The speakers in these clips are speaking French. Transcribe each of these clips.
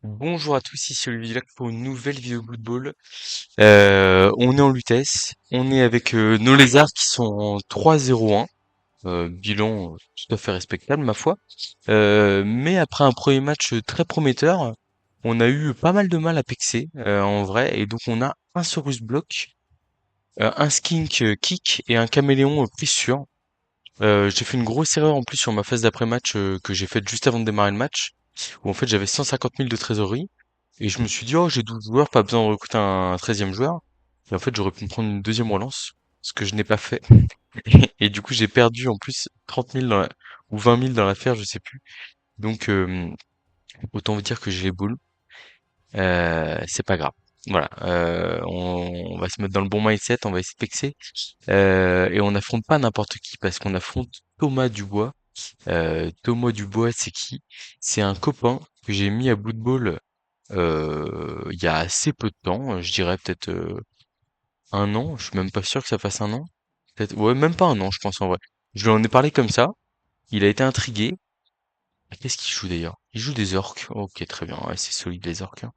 Bonjour à tous, ici Olivier Lac pour une nouvelle vidéo Blood Bowl. On est en Lutèce, on est avec nos lézards qui sont en 3-0-1, bilan tout à fait respectable ma foi. Mais après un premier match très prometteur, on a eu pas mal de mal à pexer en vrai, et donc on a un Saurus Block, un Skink Kick et un Caméléon pris sûr. J'ai fait une grosse erreur en plus sur ma phase d'après-match que j'ai faite juste avant de démarrer le match, où en fait j'avais 150 000 de trésorerie, et je me suis dit, oh j'ai 12 joueurs, pas besoin de recruter un 13e joueur, et en fait j'aurais pu me prendre une deuxième relance, ce que je n'ai pas fait, et du coup j'ai perdu en plus 30 000 ou 20 000 dans l'affaire, je sais plus, donc autant vous dire que j'ai les boules, c'est pas grave. Voilà, on va se mettre dans le bon mindset, on va essayer de pexer, et on n'affronte pas n'importe qui, parce qu'on affronte Thomas Dubois. Thomas Dubois, c'est qui? C'est un copain que j'ai mis à Blood Bowl il y a assez peu de temps, je dirais peut-être un an, je suis même pas sûr que ça fasse un an. Peut-être, ouais, même pas un an, je pense en vrai. Je lui en ai parlé comme ça, il a été intrigué. Qu'est-ce qu'il joue d'ailleurs? Il joue des orques. Ok, très bien, ouais, c'est solide les orques, hein.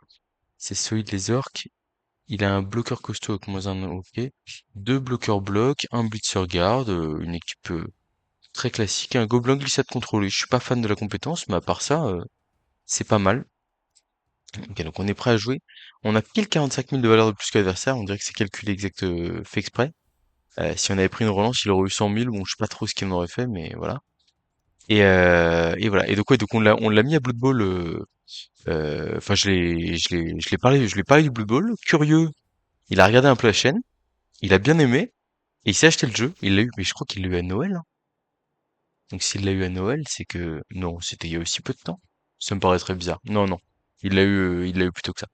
C'est solide les orques. Il a un bloqueur costaud avec moins un, ok. Deux bloqueurs blocs, un blitzer guard, une équipe très classique, un gobelin glissade contrôlé. Je suis pas fan de la compétence, mais à part ça, c'est pas mal. Ok, donc on est prêt à jouer. On a pile 45 000 de valeur de plus que l'adversaire. On dirait que c'est calculé exact, fait exprès. Si on avait pris une relance, il aurait eu 100 000. Bon, je sais pas trop ce qu'il en aurait fait, mais voilà. Et voilà. Et donc, ouais, donc on l'a mis à Blood Bowl. Enfin, je l'ai parlé du Blood Bowl. Curieux, il a regardé un peu la chaîne. Il a bien aimé. Et il s'est acheté le jeu. Il l'a eu, mais je crois qu'il l'a eu à Noël, hein. Donc s'il l'a eu à Noël, c'est que non, c'était il y a aussi peu de temps. Ça me paraît très bizarre. Non, non. Il l'a eu plus tôt que ça.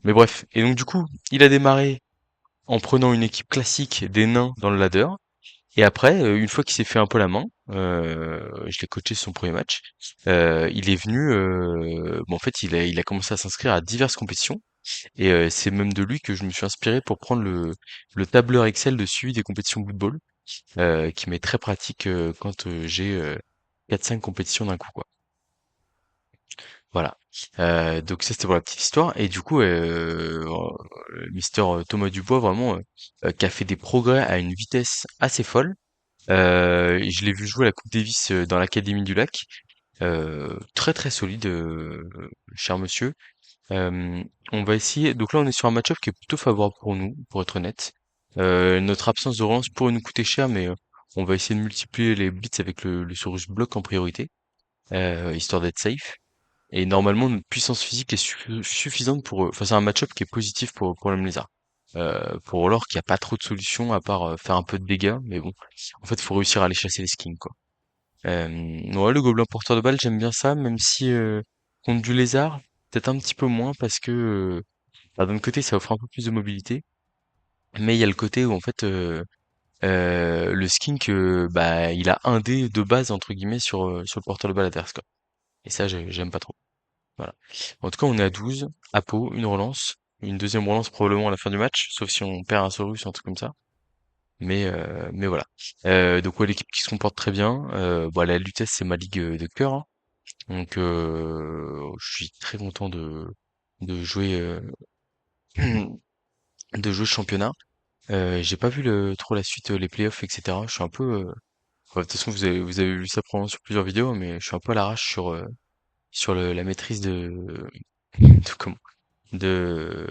Mais bref, et donc du coup, il a démarré en prenant une équipe classique des nains dans le ladder. Et après, une fois qu'il s'est fait un peu la main, je l'ai coaché sur son premier match, il est venu, bon, en fait, il a commencé à s'inscrire à diverses compétitions. Et c'est même de lui que je me suis inspiré pour prendre le tableur Excel de suivi des compétitions de football, qui m'est très pratique quand j'ai 4-5 compétitions d'un coup, quoi. Voilà. Donc ça c'était pour la petite histoire. Et du coup, Mister Thomas Dubois vraiment qui a fait des progrès à une vitesse assez folle. Je l'ai vu jouer à la Coupe Davis dans l'Académie du Lac. Très très solide, cher monsieur. On va essayer. Donc là on est sur un match-up qui est plutôt favorable pour nous, pour être honnête. Notre absence de relance pourrait nous coûter cher, mais on va essayer de multiplier les blitz avec le Saurus bloc en priorité, histoire d'être safe. Et normalement, notre puissance physique est suffisante pour... Enfin, c'est un match-up qui est positif pour le Blizzard. Pour Orlor, qui a pas trop de solutions à part faire un peu de dégâts, mais bon, en fait, il faut réussir à aller chasser les skins, quoi. Ouais, le gobelin porteur de balle, j'aime bien ça, même si contre du lézard, peut-être un petit peu moins, parce que bah, d'un autre côté, ça offre un peu plus de mobilité, mais il y a le côté où en fait, le skink, bah, il a un dé de base entre guillemets sur le porteur de balle adverse, quoi. Et ça, j'aime pas trop. Voilà. En tout cas, on est à 12, à Pau, une relance, une deuxième relance probablement à la fin du match, sauf si on perd un Saurus, un truc comme ça. Mais voilà. Donc ouais, l'équipe qui se comporte très bien. Bon, la Lutèce, c'est ma ligue de cœur, hein. Donc je suis très content de jouer de jouer ce championnat. J'ai pas vu trop la suite, les playoffs, etc. Je suis un peu. De toute façon, vous avez vu ça probablement sur plusieurs vidéos, mais je suis un peu à l'arrache sur la maîtrise de comment de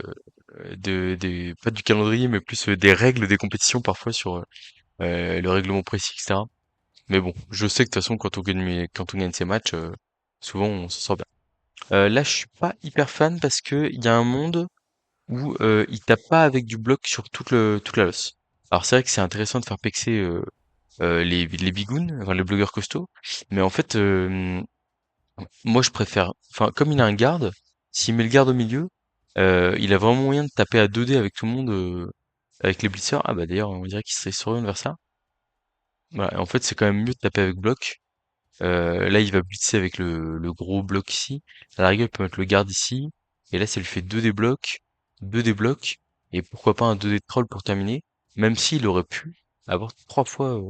pas du calendrier, mais plus des règles des compétitions parfois sur le règlement précis, etc. Mais bon, je sais que de toute façon, quand on gagne ces matchs, souvent on se sort bien. Là, je suis pas hyper fan parce que il y a un monde où il tape pas avec du bloc sur toute la losse. Alors c'est vrai que c'est intéressant de faire pexer les bigounes, enfin les blogueurs costauds, mais en fait, moi je préfère, enfin comme il a un garde, s'il met le garde au milieu, il a vraiment moyen de taper à 2D avec tout le monde, avec les blitzers. Ah bah d'ailleurs, on dirait qu'il serait s'oriente vers ça. Voilà, en fait, c'est quand même mieux de taper avec bloc. Là, il va blitzer avec le gros bloc ici. À la rigueur, il peut mettre le garde ici. Et là, ça lui fait 2 des blocs, 2 des blocs, et pourquoi pas un 2 des troll pour terminer, même s'il aurait pu avoir 3 fois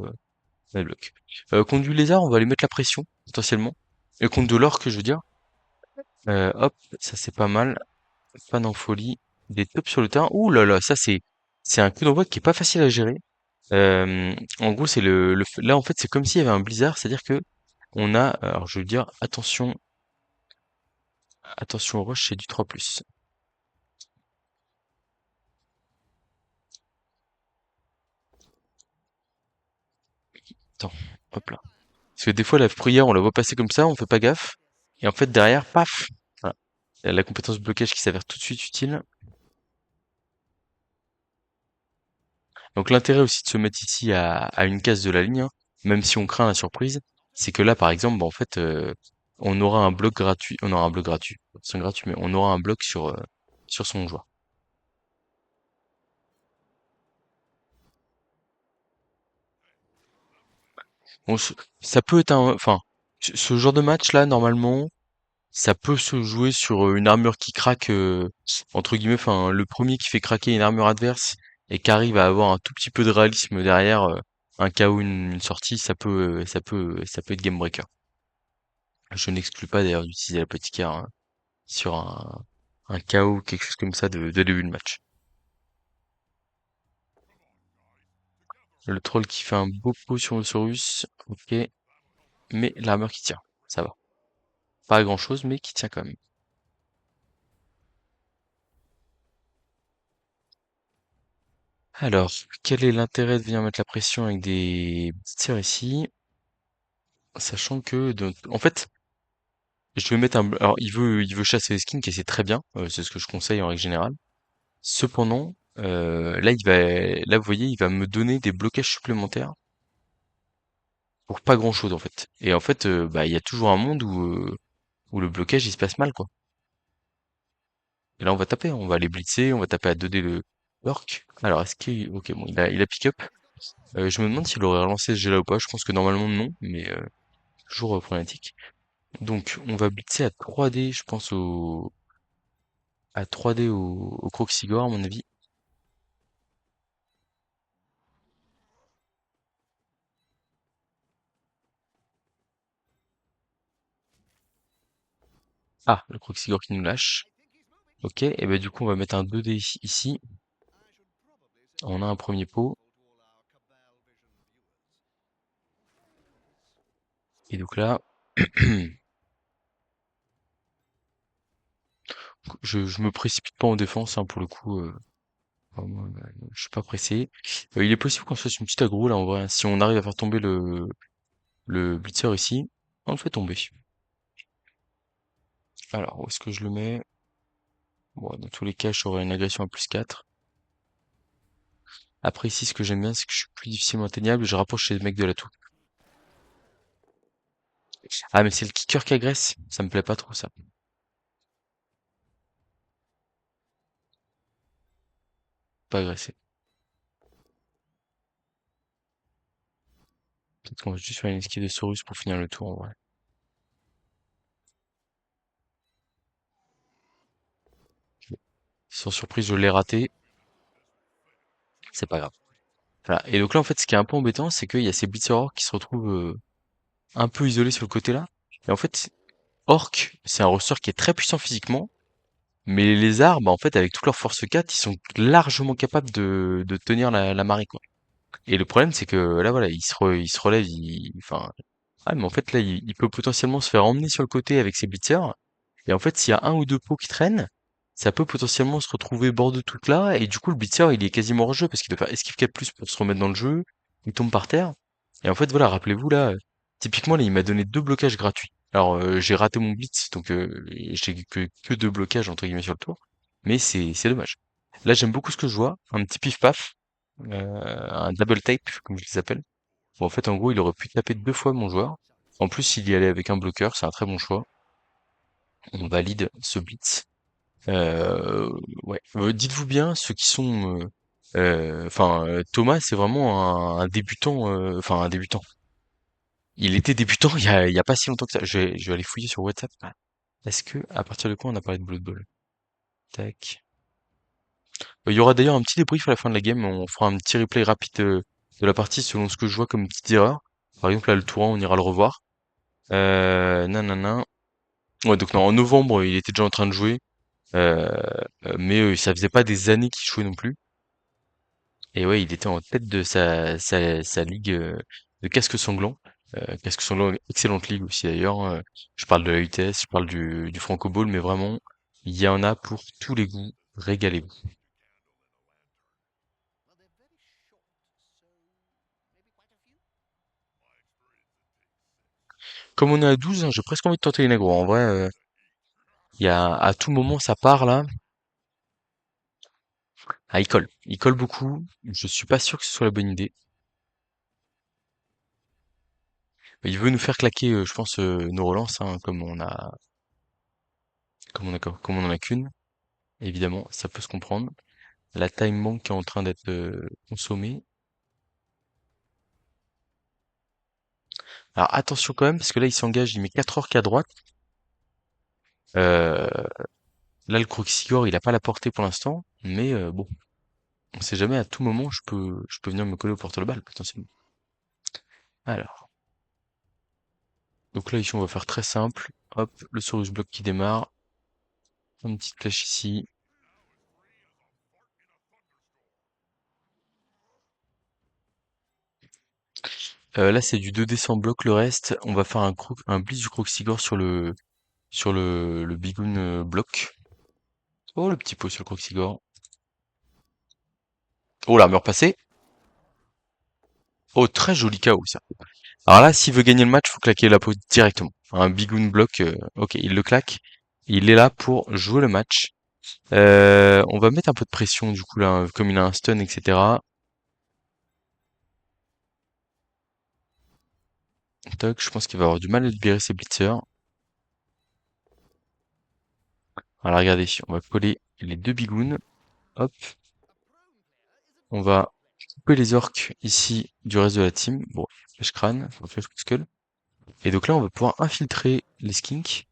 les blocs. Contre du lézard, on va lui mettre la pression, potentiellement. Et contre de l'orque, je veux dire. Hop, ça c'est pas mal. Pas en folie. Des tops sur le terrain. Ouh là là, ça c'est un coup d'envoi qui est pas facile à gérer. En gros, c'est là en fait c'est comme s'il y avait un blizzard, c'est-à-dire que on a, alors je veux dire, attention au rush, c'est du 3+. Attends, hop là. Parce que des fois la prière on la voit passer comme ça, on fait pas gaffe. Et en fait derrière, paf! Voilà. Il y a la compétence blocage qui s'avère tout de suite utile. Donc l'intérêt aussi de se mettre ici à une case de la ligne, hein, même si on craint la surprise, c'est que là par exemple, bah, en fait, on aura un bloc gratuit, on aura un bloc gratuit, c'est gratuit, mais on aura un bloc sur son joueur. On se- Ça peut être enfin, ce genre de match là normalement, ça peut se jouer sur une armure qui craque entre guillemets, enfin le premier qui fait craquer une armure adverse et qui arrive à avoir un tout petit peu de réalisme derrière, un KO, une sortie, ça peut être game breaker. Je n'exclus pas d'ailleurs d'utiliser l'apothicaire hein, sur un KO ou quelque chose comme ça de début de match. Le troll qui fait un beau pot sur le Saurus, ok, mais l'armure qui tient, ça va. Pas grand chose, mais qui tient quand même. Alors, quel est l'intérêt de venir mettre la pression avec des tirs ici, sachant que, en fait, je vais mettre alors il veut chasser les skins, et c'est très bien, c'est ce que je conseille en règle générale. Cependant, là, vous voyez, il va me donner des blocages supplémentaires pour pas grand-chose en fait. Et en fait, bah, il y a toujours un monde où le blocage il se passe mal quoi. Et là, on va taper, on va aller blitzer, on va taper à 2D le l'orc. Alors, est-ce qu'il, ok, bon, il a pick up. Je me demande s'il aurait relancé ce jet-là ou pas. Je pense que normalement non, mais toujours problématique. Donc, on va blitzer à 3D, je pense à 3D au Croxigore, à mon avis. Ah, le Croxigore qui nous lâche. Ok, et ben du coup, on va mettre un 2D ici. On a un premier pot. Et donc là, je me précipite pas en défense, hein, pour le coup. Vraiment, je suis pas pressé. Il est possible qu'on se fasse une petite aggro là en vrai, hein. Si on arrive à faire tomber le blitzer ici, on le fait tomber. Alors, où est-ce que je le mets? Bon, dans tous les cas, j'aurai une agression à +4. Après ici, ce que j'aime bien, c'est que je suis plus difficilement atteignable, je rapproche les mecs de la tour. Ah, mais c'est le kicker qui agresse. Ça me plaît pas trop, ça. Pas agresser. Peut-être qu'on va juste faire une esquive de Saurus pour finir le tour, en vrai. Sans surprise, je l'ai raté. C'est pas grave. Voilà. Et donc là, en fait, ce qui est un peu embêtant, c'est qu'il y a ces Blitzer Orcs qui se retrouvent un peu isolés sur le côté là. Et en fait, Orc, c'est un ressort qui est très puissant physiquement, mais les lézards, bah, en fait, avec toute leur force 4, ils sont largement capables de tenir la marée, quoi. Et le problème, c'est que là, voilà, il se relève, enfin, ah, mais en fait, là, il peut potentiellement se faire emmener sur le côté avec ses blitzers. Et en fait, s'il y a un ou deux pots qui traînent, ça peut potentiellement se retrouver bord de tout là. Et du coup, le blitzer, il est quasiment hors jeu parce qu'il doit faire esquive 4+ pour se remettre dans le jeu. Il tombe par terre. Et en fait, voilà, rappelez-vous, là, typiquement, là, il m'a donné 2 blocages gratuits. Alors, j'ai raté mon blitz, donc j'ai que 2 blocages, entre guillemets, sur le tour. Mais c'est dommage. Là, j'aime beaucoup ce que je vois. Un petit pif-paf. Un double tape, comme je les appelle. Bon, en fait, en gros, il aurait pu taper 2 fois mon joueur. En plus, s'il y allait avec un bloqueur, c'est un très bon choix. On valide ce blitz. Euh, ouais. Dites-vous bien, ceux qui sont, enfin, Thomas, c'est vraiment un débutant, enfin un débutant. Il était débutant il y a pas si longtemps que ça. Je vais aller fouiller sur WhatsApp. Ah. Est-ce que, à partir de quand on a parlé de Blood Bowl? Tac. Il y aura d'ailleurs un petit débrief à la fin de la game. On fera un petit replay rapide de la partie selon ce que je vois comme petite erreur. Par exemple, là, le tour 1, on ira le revoir. Nanana. Ouais, donc non, en novembre, il était déjà en train de jouer, euh, mais ça faisait pas des années qu'il jouait non plus. Et ouais, il était en tête de sa ligue de casque sanglant. Casque sanglant, excellente ligue aussi d'ailleurs. Je parle de la UTS, je parle du Franco Ball, mais vraiment, il y en a pour tous les goûts. Régalez-vous. Comme on est à 12, hein, j'ai presque envie de tenter une aggro. En vrai, il y a à tout moment ça part là. Ah, il colle. Il colle beaucoup. Je suis pas sûr que ce soit la bonne idée. Il veut nous faire claquer, je pense, nos relances, hein, comme on en a qu'une. Évidemment, ça peut se comprendre. La time bank qui est en train d'être consommée. Alors attention quand même, parce que là il s'engage, il met 4 orques à droite. Euh, Là le Croxigore il a pas la portée pour l'instant, mais bon, on sait jamais, à tout moment je peux venir me coller au porte-le-balle potentiellement. Alors, donc là ici on va faire très simple. Hop, le Saurus Block qui démarre. Une petite flèche ici. Là c'est du 2D sans bloc le reste. On va faire un blitz du Croxigore sur le Bigoon bloc. Oh le petit pot sur le Croxigore. Oh l'armure passée. Oh très joli KO ça. Alors là, s'il veut gagner le match, faut claquer la peau directement. Un bigoon bloc, ok, il le claque. Il est là pour jouer le match. On va mettre un peu de pression du coup là, comme il a un stun, etc. Toc, je pense qu'il va avoir du mal à libérer ses blitzers. Alors regardez, on va coller les deux bigoons. Hop, on va couper les orques ici du reste de la team. Bon, flèche crâne, enfin, flèche skull. Et donc là, on va pouvoir infiltrer les skinks.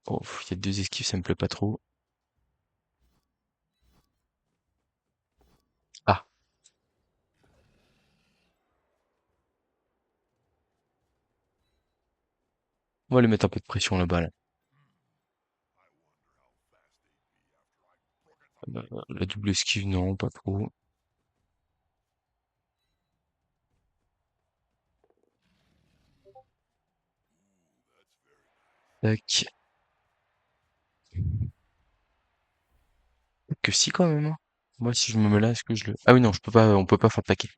Oh, il y a deux esquives, ça me plaît pas trop. Ah, on va lui mettre un peu de pression là-bas là. La double esquive, non, pas trop. Tac. Que si quand même, hein. Moi, si je me mets là, est-ce que je le... Ah oui, non, on peut pas faire plaquer.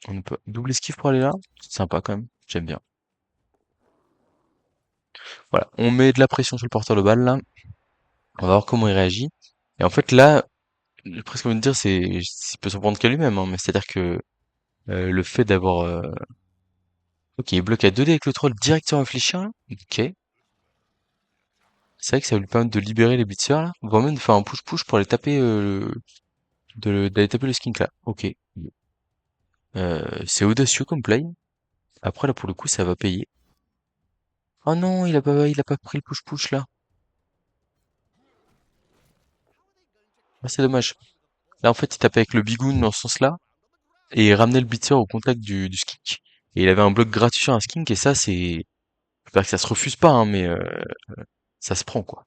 On ne peut... Double esquive pour aller là? C'est sympa quand même. J'aime bien. Voilà. On met de la pression sur le porteur de balle, là. On va voir comment il réagit. Et en fait, là, j'ai presque envie de dire, il peut s'en prendre qu'à lui-même, hein. Mais c'est-à-dire que, le fait d'avoir, ok, il bloque à 2D avec le troll directement réfléchir, là. Ok. C'est vrai que ça va lui permettre de libérer les blitzers, là. Voire même de faire un push-push pour aller taper, d'aller taper le skink, là. Ok. C'est audacieux comme play. Après, là, pour le coup, ça va payer. Oh non, il a pas pris le push-push, là. Ah, c'est dommage. Là, en fait, il tapait avec le bigoon dans ce sens-là, et il ramenait le blitzer au contact du skink. Et il avait un bloc gratuit sur un skink, et ça, c'est... Faut pas que ça se refuse pas, hein, mais ça se prend, quoi.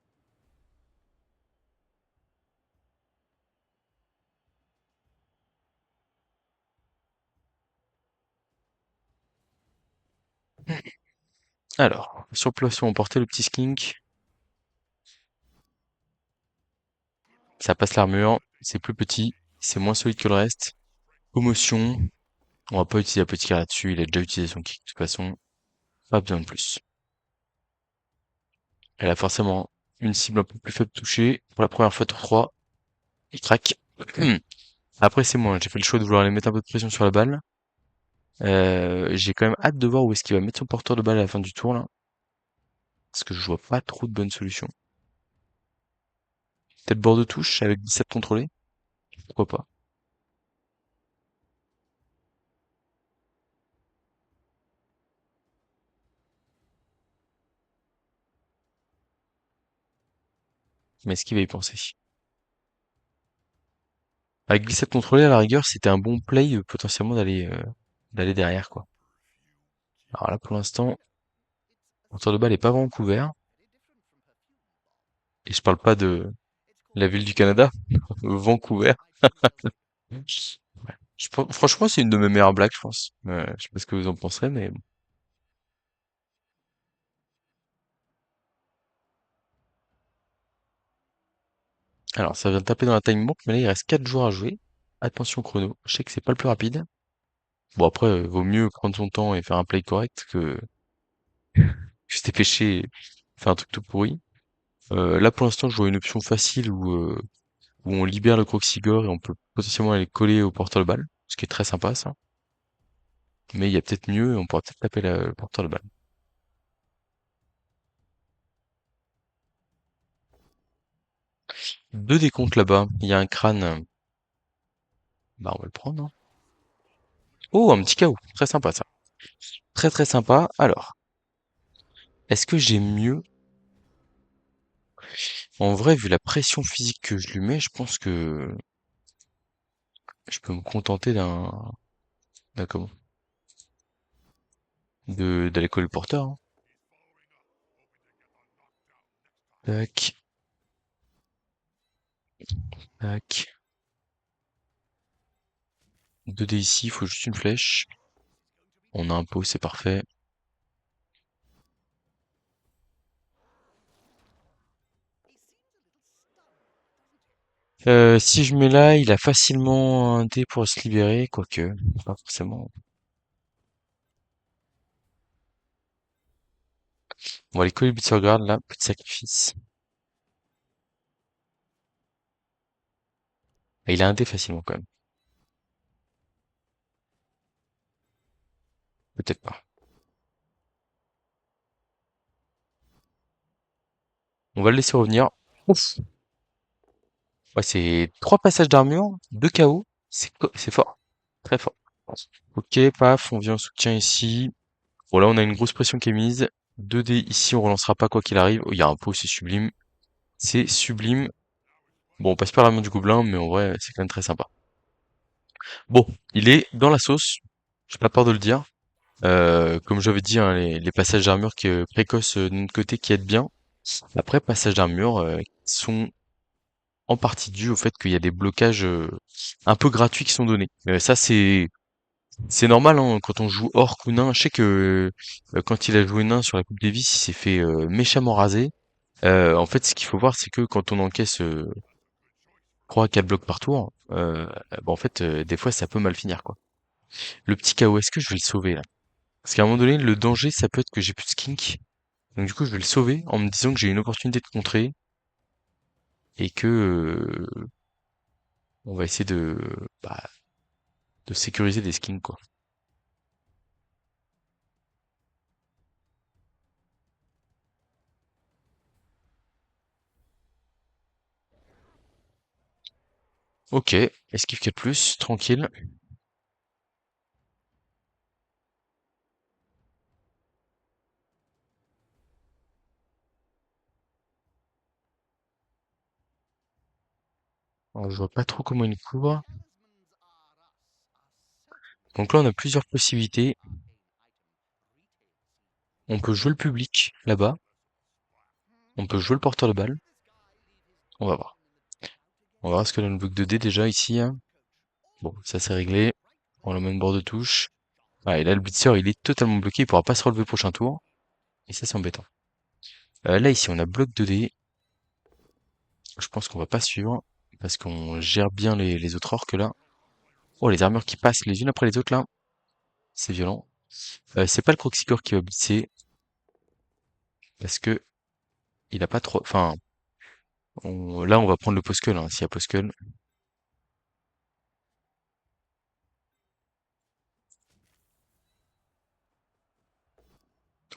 Alors, sur le plafond, on portait le petit skink. Ça passe l'armure, c'est plus petit, c'est moins solide que le reste. Commotion, on va pas utiliser la petite carte là-dessus, il a déjà utilisé son kick, de toute façon. Pas besoin de plus. Elle a forcément une cible un peu plus faible touchée. Pour la première fois, tour 3, il craque. Après, c'est moi, j'ai fait le choix de vouloir aller mettre un peu de pression sur la balle. J'ai quand même hâte de voir où est-ce qu'il va mettre son porteur de balle à la fin du tour, là. Parce que je vois pas trop de bonnes solutions. Peut-être bord de touche avec 17 contrôlés. Pourquoi pas. Mais est-ce qu'il va y penser? Avec 17 contrôlés, à la rigueur, c'était un bon play, potentiellement d'aller derrière, quoi. Alors là, pour l'instant, Porteur de balle est pas vraiment couvert. Et je parle pas de la ville du Canada, Vancouver. Franchement, c'est une de mes meilleures blagues, je pense. Je sais pas ce que vous en penserez, mais bon. Alors, ça vient de taper dans la time bank, mais là, il reste 4 joueurs à jouer. Attention chrono. Je sais que c'est pas le plus rapide. Bon, après, vaut mieux prendre son temps et faire un play correct que se dépêcher et faire un truc tout pourri. Là, pour l'instant, je vois une option facile où on libère le Croxigore et on peut potentiellement aller coller au porteur de balle, ce qui est très sympa, ça. Mais il y a peut-être mieux et on pourra peut-être taper le porteur de balle. Deux décomptes là-bas. Il y a un crâne. Bah, on va le prendre, hein. Oh, un petit KO. Très sympa, ça. Très très sympa. Alors, est-ce que j'ai mieux? En vrai, vu la pression physique que je lui mets, je pense que je peux me contenter d'un comment? D'aller coller le porteur, hein. Tac, tac. 2 dés ici, il faut juste une flèche. On a un pot, c'est parfait. Si je mets là, il a facilement un dé pour se libérer, quoique, pas forcément. On va aller coller le but de sauvegarde là, petit sacrifice. Et il a un dé facilement quand même. Peut-être pas. On va le laisser revenir. Ouf. Ouais, c'est 3 passages d'armure, 2 KO. C'est fort. Très fort. Ok, paf, on vient en soutien ici. Bon, là, on a une grosse pression qui est mise. 2 dés ici, on relancera pas quoi qu'il arrive. Oh, il y a un pot, c'est sublime. C'est sublime. Bon, on passe pas la main du gobelin, mais en vrai, c'est quand même très sympa. Bon, il est dans la sauce. J'ai pas peur de le dire. Comme j'avais dit, hein, les passages d'armure précoces de notre côté qui aident bien. Après, passages d'armure qui sont en partie dus au fait qu'il y a des blocages un peu gratuits qui sont donnés. Ça, c'est normal, hein, quand on joue orc ou nain. Je sais que quand il a joué nain sur la Coupe Davis, il s'est fait méchamment raser. En fait, ce qu'il faut voir, c'est que quand on encaisse 3 à 4 blocs par tour, bah, en fait, des fois, ça peut mal finir, quoi. Le petit KO, est-ce que je vais le sauver, là? Parce qu'à un moment donné, le danger, ça peut être que j'ai plus de skink. Donc du coup, je vais le sauver en me disant que j'ai une opportunité de contrer et que on va essayer bah, de sécuriser des skins, quoi. Ok, esquive 4 plus, tranquille. Alors, je vois pas trop comment il court. Donc là, on a plusieurs possibilités. On peut jouer le public, là-bas. On peut jouer le porteur de balle. On va voir. On va voir ce que donne le bloc 2D déjà ici, hein. Bon, ça c'est réglé. On le met une bord de touche. Ah, et là, le blitzer, il est totalement bloqué. Il pourra pas se relever au prochain tour. Et ça, c'est embêtant. Là, ici, on a bloc 2D. Je pense qu'on va pas suivre. Parce qu'on gère bien les autres orques, là. Oh, les armures qui passent les unes après les autres, là. C'est violent. C'est pas le Croxicore qui va blitzer. Parce que il a pas trop... Enfin, là, on va prendre le Poskull, hein, s'il y a Poskull.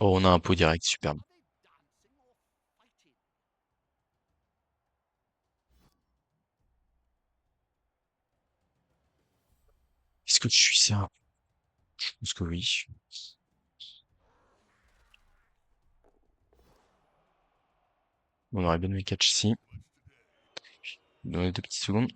Oh, on a un pot direct, superbe. Est-ce que je suis ça? Je pense que oui. On aurait bien aimé catch ici. Dans les 2 petites secondes.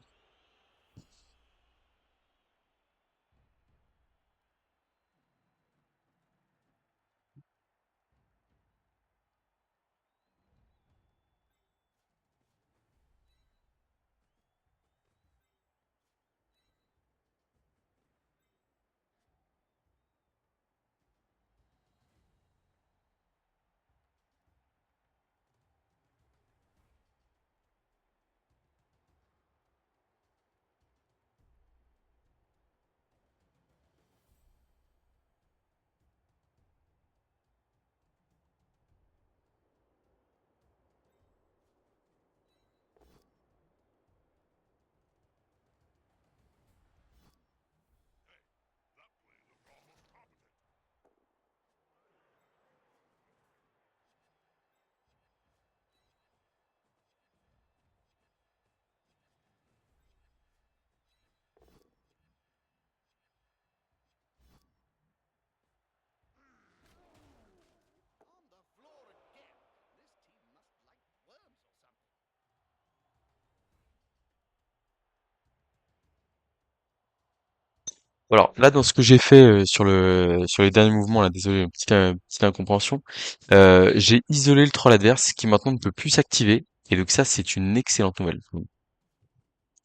Alors là, dans ce que j'ai fait sur les derniers mouvements, là, désolé, petite incompréhension, j'ai isolé le troll adverse qui maintenant ne peut plus s'activer. Et donc ça, c'est une excellente nouvelle.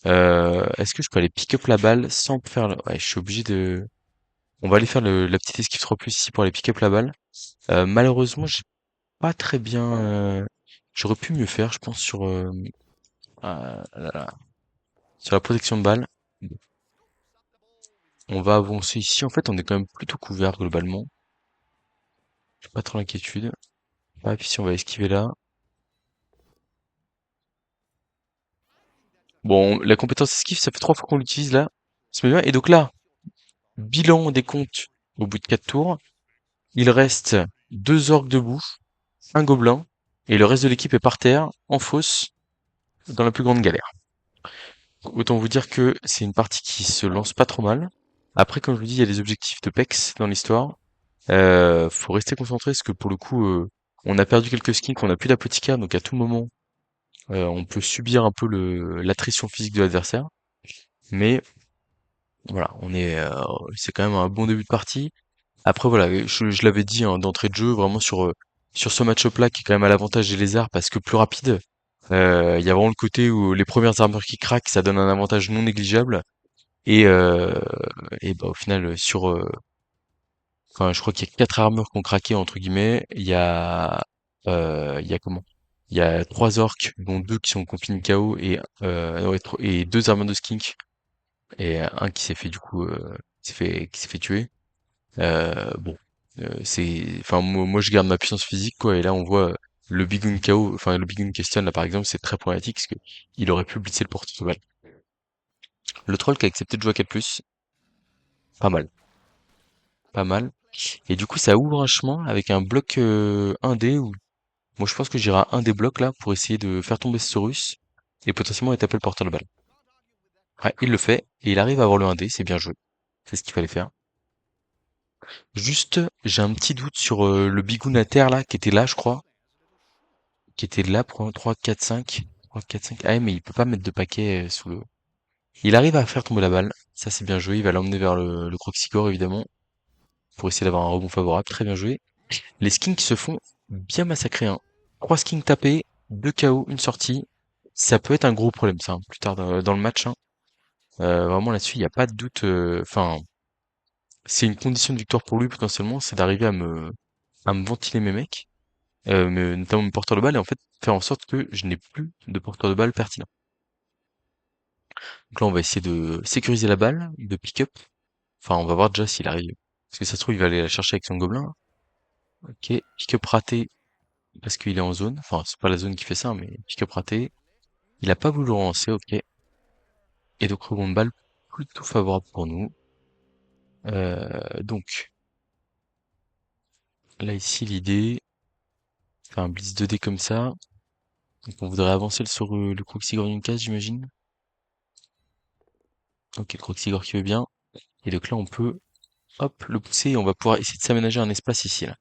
Est-ce que je peux aller pick up la balle sans faire Ouais, je suis obligé de... On va aller faire la petite esquive 3 plus ici pour aller pick up la balle. Malheureusement, j'ai pas très bien... J'aurais pu mieux faire, je pense, là, là, sur la protection de balle. On va avancer ici. En fait, on est quand même plutôt couvert globalement. J'ai pas trop l'inquiétude. Ah, puis si on va esquiver là. Bon, la compétence esquive, ça fait 3 fois qu'on l'utilise là. Ça me met bien. Et donc là, bilan des comptes au bout de 4 tours. Il reste 2 orques debout, un gobelin, et le reste de l'équipe est par terre, en fosse, dans la plus grande galère. Autant vous dire que c'est une partie qui se lance pas trop mal. Après, comme je vous dis, il y a des objectifs de PEX dans l'histoire. Faut rester concentré parce que pour le coup, on a perdu quelques skins, qu'on a plus d'apothicaire, donc à tout moment, on peut subir un peu l'attrition physique de l'adversaire. Mais voilà, c'est quand même un bon début de partie. Après voilà, je l'avais dit hein, d'entrée de jeu, vraiment sur ce match-up là qui est quand même à l'avantage des lézards parce que plus rapide. Il y a vraiment le côté où les premières armures qui craquent, ça donne un avantage non négligeable. Et, euh, et bah au final enfin je crois qu'il y a 4 armures qui ont craqué entre guillemets. Il y a comment? Il y a 3 orques, dont 2 qui sont confinés KO ouais, et 2 armures de skink et un qui s'est fait du coup qui s'est fait tuer. Bon, enfin moi je garde ma puissance physique quoi, et là on voit le Bigun KO, enfin le Bigun Question là par exemple, c'est très problématique parce que il aurait pu blitzer le porte-balle. Le troll qui a accepté de jouer à 4+, pas mal, pas mal. Et du coup ça ouvre un chemin avec un bloc 1D où moi je pense que j'irai à un des blocs là pour essayer de faire tomber ce Saurus et potentiellement étaper le porteur de balle. Ouais, il le fait et il arrive à avoir le 1D, c'est bien joué. C'est ce qu'il fallait faire. Juste, j'ai un petit doute sur le Bigoun à terre là, qui était là, je crois. Qui était là pour un 3, 4, 5. 3, 4, 5. Ah, ouais, mais il peut pas mettre de paquet sous le... Il arrive à faire tomber la balle. Ça, c'est bien joué. Il va l'emmener vers le Croxigore, évidemment. Pour essayer d'avoir un rebond favorable. Très bien joué. Les skins qui se font bien massacrer, hein. 3 skins tapés, 2 KO, une sortie. Ça peut être un gros problème, ça, hein, plus tard dans le match, hein. Vraiment là-dessus, il n'y a pas de doute. Enfin, c'est une condition de victoire pour lui, potentiellement, c'est d'arriver à me ventiler mes mecs. Notamment mon porteur de balle, et en fait faire en sorte que je n'ai plus de porteur de balle pertinent. Donc là, on va essayer de sécuriser la balle, de pick-up. Enfin, on va voir déjà s'il arrive. Parce que ça se trouve, il va aller la chercher avec son gobelin. Ok, pick-up raté parce qu'il est en zone. Enfin, c'est pas la zone qui fait ça, mais pick-up raté. Il a pas voulu le relancer, ok. Et donc rebond de balle plutôt favorable pour nous. Donc là ici l'idée, faire un blitz 2D comme ça. Donc on voudrait avancer sur le Croxigore d'une case, j'imagine. Ok, le Croxigore qui veut bien. Et donc là on peut hop, le pousser et on va pouvoir essayer de s'aménager un espace ici, là.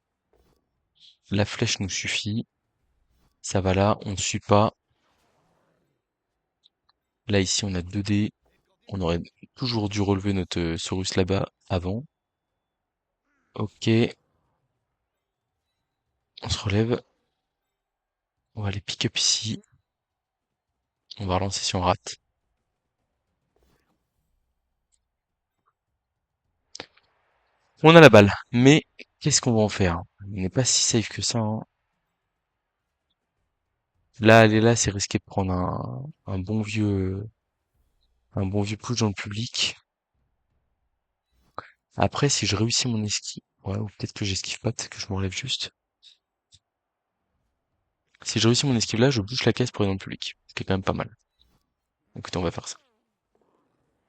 La flèche nous suffit. Ça va là, on ne suit pas. Là, ici, on a 2D. On aurait toujours dû relever notre Saurus là-bas avant. Ok, on se relève. On va aller pick up ici. On va relancer si on rate. On a la balle. Mais qu'est-ce qu'on va en faire? On n'est pas si safe que ça, hein. Là, aller là, c'est risqué de prendre un bon vieux push dans le public. Après, si je réussis mon esquive, ouais, ou peut-être que j'esquive pas, peut-être que je me relève juste. Si je réussis mon esquive là, je bouge la caisse pour aller dans le public. Ce qui est quand même pas mal. Écoutez, on va faire ça.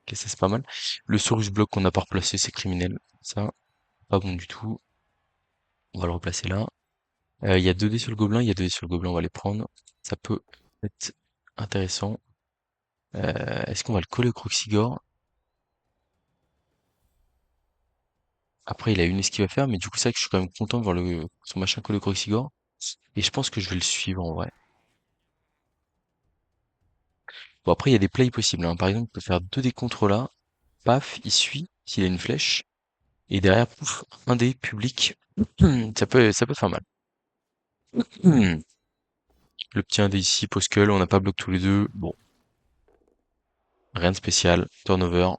Ok, ça c'est pas mal. Le Saurus bloc qu'on n'a pas replacé, c'est criminel. Ça, pas bon du tout. On va le replacer là. Il y a 2 dés sur le gobelin, il y a 2 dés sur le gobelin, on va les prendre. Ça peut être intéressant. Est-ce qu'on va le coller au Croxigore? Après, il a une esquive à faire, mais du coup, c'est vrai que je suis quand même content de voir son machin coller au Croxigore. Et je pense que je vais le suivre en vrai. Bon, après, il y a des plays possibles, hein. Par exemple, on peut faire 2 dés contre là. Paf, il suit. s'il a une flèche. Et derrière, pouf, un dé public. Ça peut faire mal. Hmm. Le petit un dé ici, Poskull, on n'a pas bloqué tous les deux. Bon, rien de spécial. Turnover.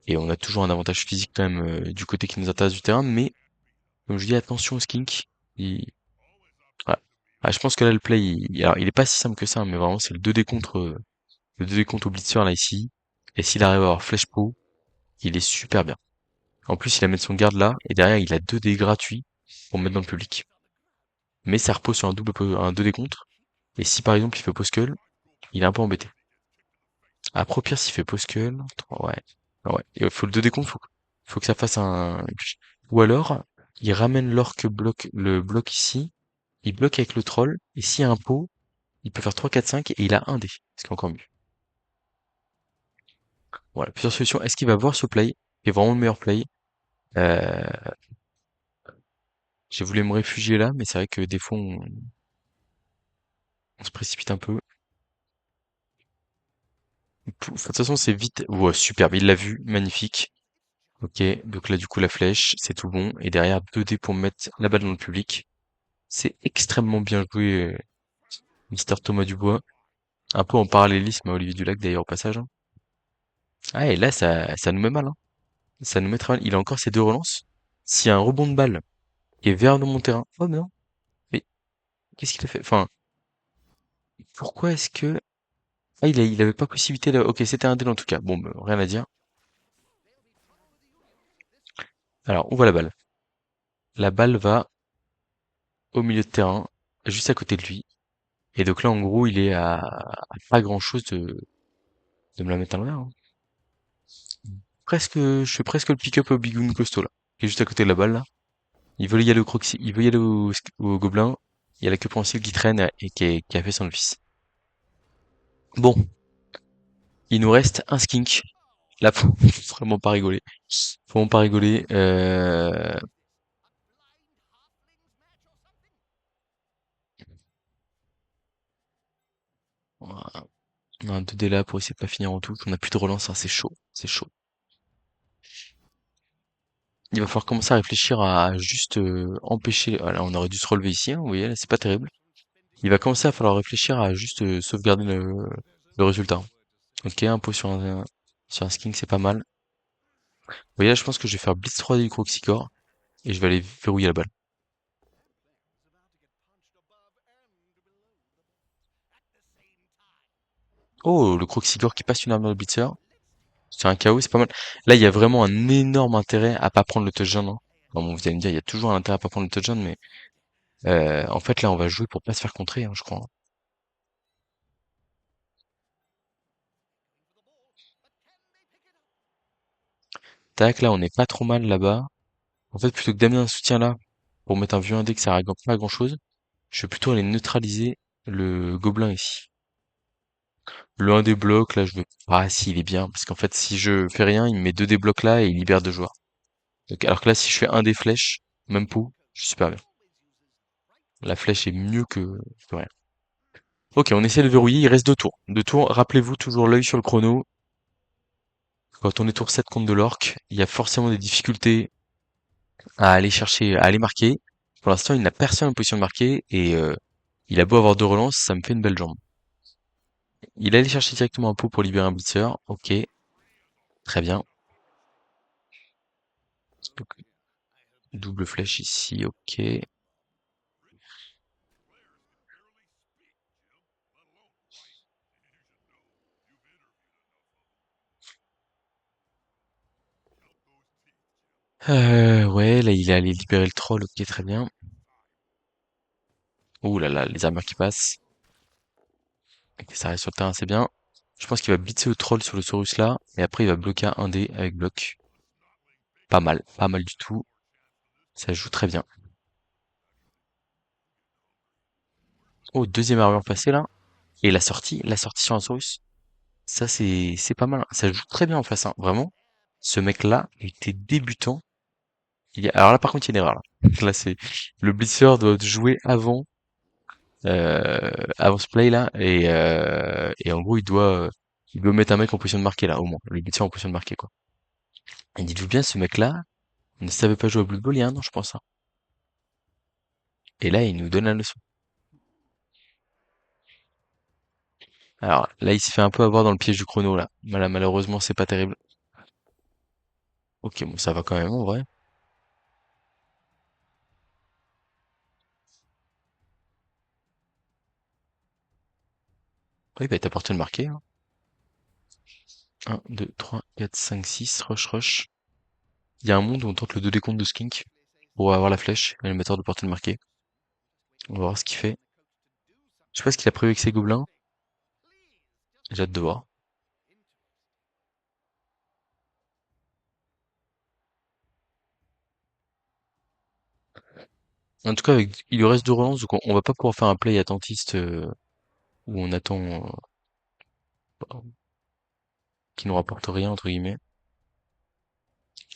Et on a toujours un avantage physique quand même du côté qui nous intéresse du terrain. Mais, comme je dis, attention au skink. Il... ouais. Ah, je pense que là, le play, alors, il est pas si simple que ça, hein, mais vraiment, c'est le 2D contre, le 2D contre au blitzer, là, ici. Et s'il arrive à avoir flèche po, il est super bien. En plus, il a mettre son garde là, et derrière, il a 2D gratuits pour mettre dans le public. Mais ça repose sur un 2D contre. Et si par exemple il fait Poskull, il est un peu embêté. Après, au pire, s'il fait Poskull, ouais. Ouais. Il faut le 2D contre, faut que ça fasse un. Ou alors, il ramène l'orc bloc, le bloc ici, il bloque avec le troll, et s'il y a un pot, il peut faire 3, 4, 5, et il a un dé. Ce qui est encore mieux. Voilà, plusieurs solutions. Est-ce qu'il va voir ce play, qui est vraiment le meilleur play? Euh, j'ai voulu me réfugier là, mais c'est vrai que des fois, on se précipite un peu. De toute façon, c'est vite. Ouais, superbe, il l'a vu, magnifique. Ok, donc là, du coup, la flèche, c'est tout bon. Et derrière, 2 dés pour mettre la balle dans le public. C'est extrêmement bien joué, Mister Thomas Dubois. Un peu en parallélisme à Olivier Dulac, d'ailleurs, au passage, hein. Ah, et là, ça nous met mal, hein. Ça nous met très mal. Il a encore ses deux relances. S'il y a un rebond de balle qui est vers mon terrain. Oh, mais non. Mais qu'est-ce qu'il a fait? Enfin, pourquoi est-ce que... Ah, il avait pas possibilité là. Ok, c'était un dé en tout cas. Bon, bah, rien à dire. Alors, où va la balle? La balle va au milieu de terrain, juste à côté de lui. Et donc là, en gros, il est à pas grand-chose de me la mettre à l'envers, hein. Presque, je fais presque le pick-up au Bigoon Costo, là, qui est juste à côté de la balle, là. Il veut y aller au Croxy, il veut y aller au Gobelin. Il y a la queue prehensile qui traîne et qui a fait son office. Bon, il nous reste un skink. Là, faut vraiment pas rigoler. Faut vraiment pas rigoler. Voilà. On a un 2D là pour essayer de pas finir en touche. On a plus de relance, hein, c'est chaud. C'est chaud. Il va falloir commencer à réfléchir à juste empêcher. Voilà, on aurait dû se relever ici, hein, vous voyez, là, c'est pas terrible. Il va commencer à falloir réfléchir à juste sauvegarder le résultat. Ok, un pot sur un skin, c'est pas mal. Vous voyez, là, je pense que je vais faire Blitz 3D du Croxicor et je vais aller verrouiller la balle. Oh, le Croxicor qui passe une armure de Blitzer. C'est un KO, c'est pas mal. Là, il y a vraiment un énorme intérêt à pas prendre le touchdown, hein. Bon, vous allez me dire, il y a toujours un intérêt à pas prendre le touchdown, mais en fait, là, on va jouer pour pas se faire contrer, hein, je crois, hein. Tac, là, on est pas trop mal là-bas. En fait, plutôt que d'amener un soutien là pour mettre un vieux indé que ça règle pas grand-chose, je vais plutôt aller neutraliser le gobelin ici. Le 1 des blocs, là, je veux... Ah, si, il est bien. Parce qu'en fait, si je fais rien, il me met 2 des blocs là et il libère 2 joueurs. Donc, alors que là, si je fais un des flèches, même pou, je suis super bien. La flèche est mieux que rien. Ok, on essaie de verrouiller. Il reste 2 tours. 2 tours. Rappelez-vous toujours l'œil sur le chrono. Quand on est tour 7 contre de l'orc, il y a forcément des difficultés à aller chercher, à aller marquer. Pour l'instant, il n'a personne en position de marquer et il a beau avoir 2 relances, ça me fait une belle jambe. Il allait chercher directement un pot pour libérer un blitzer. Ok, très bien. Donc, double flèche ici, ok. Ouais, là il est allé libérer le troll, ok, très bien. Ouh là là, les armures qui passent. Ok, ça reste sur le terrain, c'est bien. Je pense qu'il va blitzer le troll sur le Saurus là, et après il va bloquer un dé avec bloc. Pas mal du tout. Ça joue très bien. Oh, deuxième armure passée là. Et la sortie sur un Saurus. Ça c'est pas mal, hein. Ça joue très bien en face, hein. Vraiment. Ce mec-là était débutant. Alors là par contre il y a une erreur là. Là c'est le blitzer doit jouer avant ce play là et en gros il doit mettre un mec en position de marquer là au moins le blitzer en position de marquer quoi. Et dites-vous bien, ce mec-là ne savait pas jouer au Blood Bowl il y a un an, je pense, hein. Et là, il nous donne la leçon. Alors là, il se fait un peu avoir dans le piège du chrono, là. Malheureusement, c'est pas terrible. Ok, bon, ça va quand même, en vrai. Oui, bah, t'as porté le marqué, hein. 1, 2, 3, 4, 5, 6, rush, rush. Il y a un monde où on tente le 2 décompte de Skink pour avoir la flèche, l'animateur de portée de marqué. On va voir ce qu'il fait. Je sais pas ce qu'il a prévu avec ses gobelins. J'ai hâte de voir. En tout cas, il lui reste deux relances, donc on va pas pouvoir faire un play attentiste où on attend bah, qu'il nous rapporte rien, entre guillemets.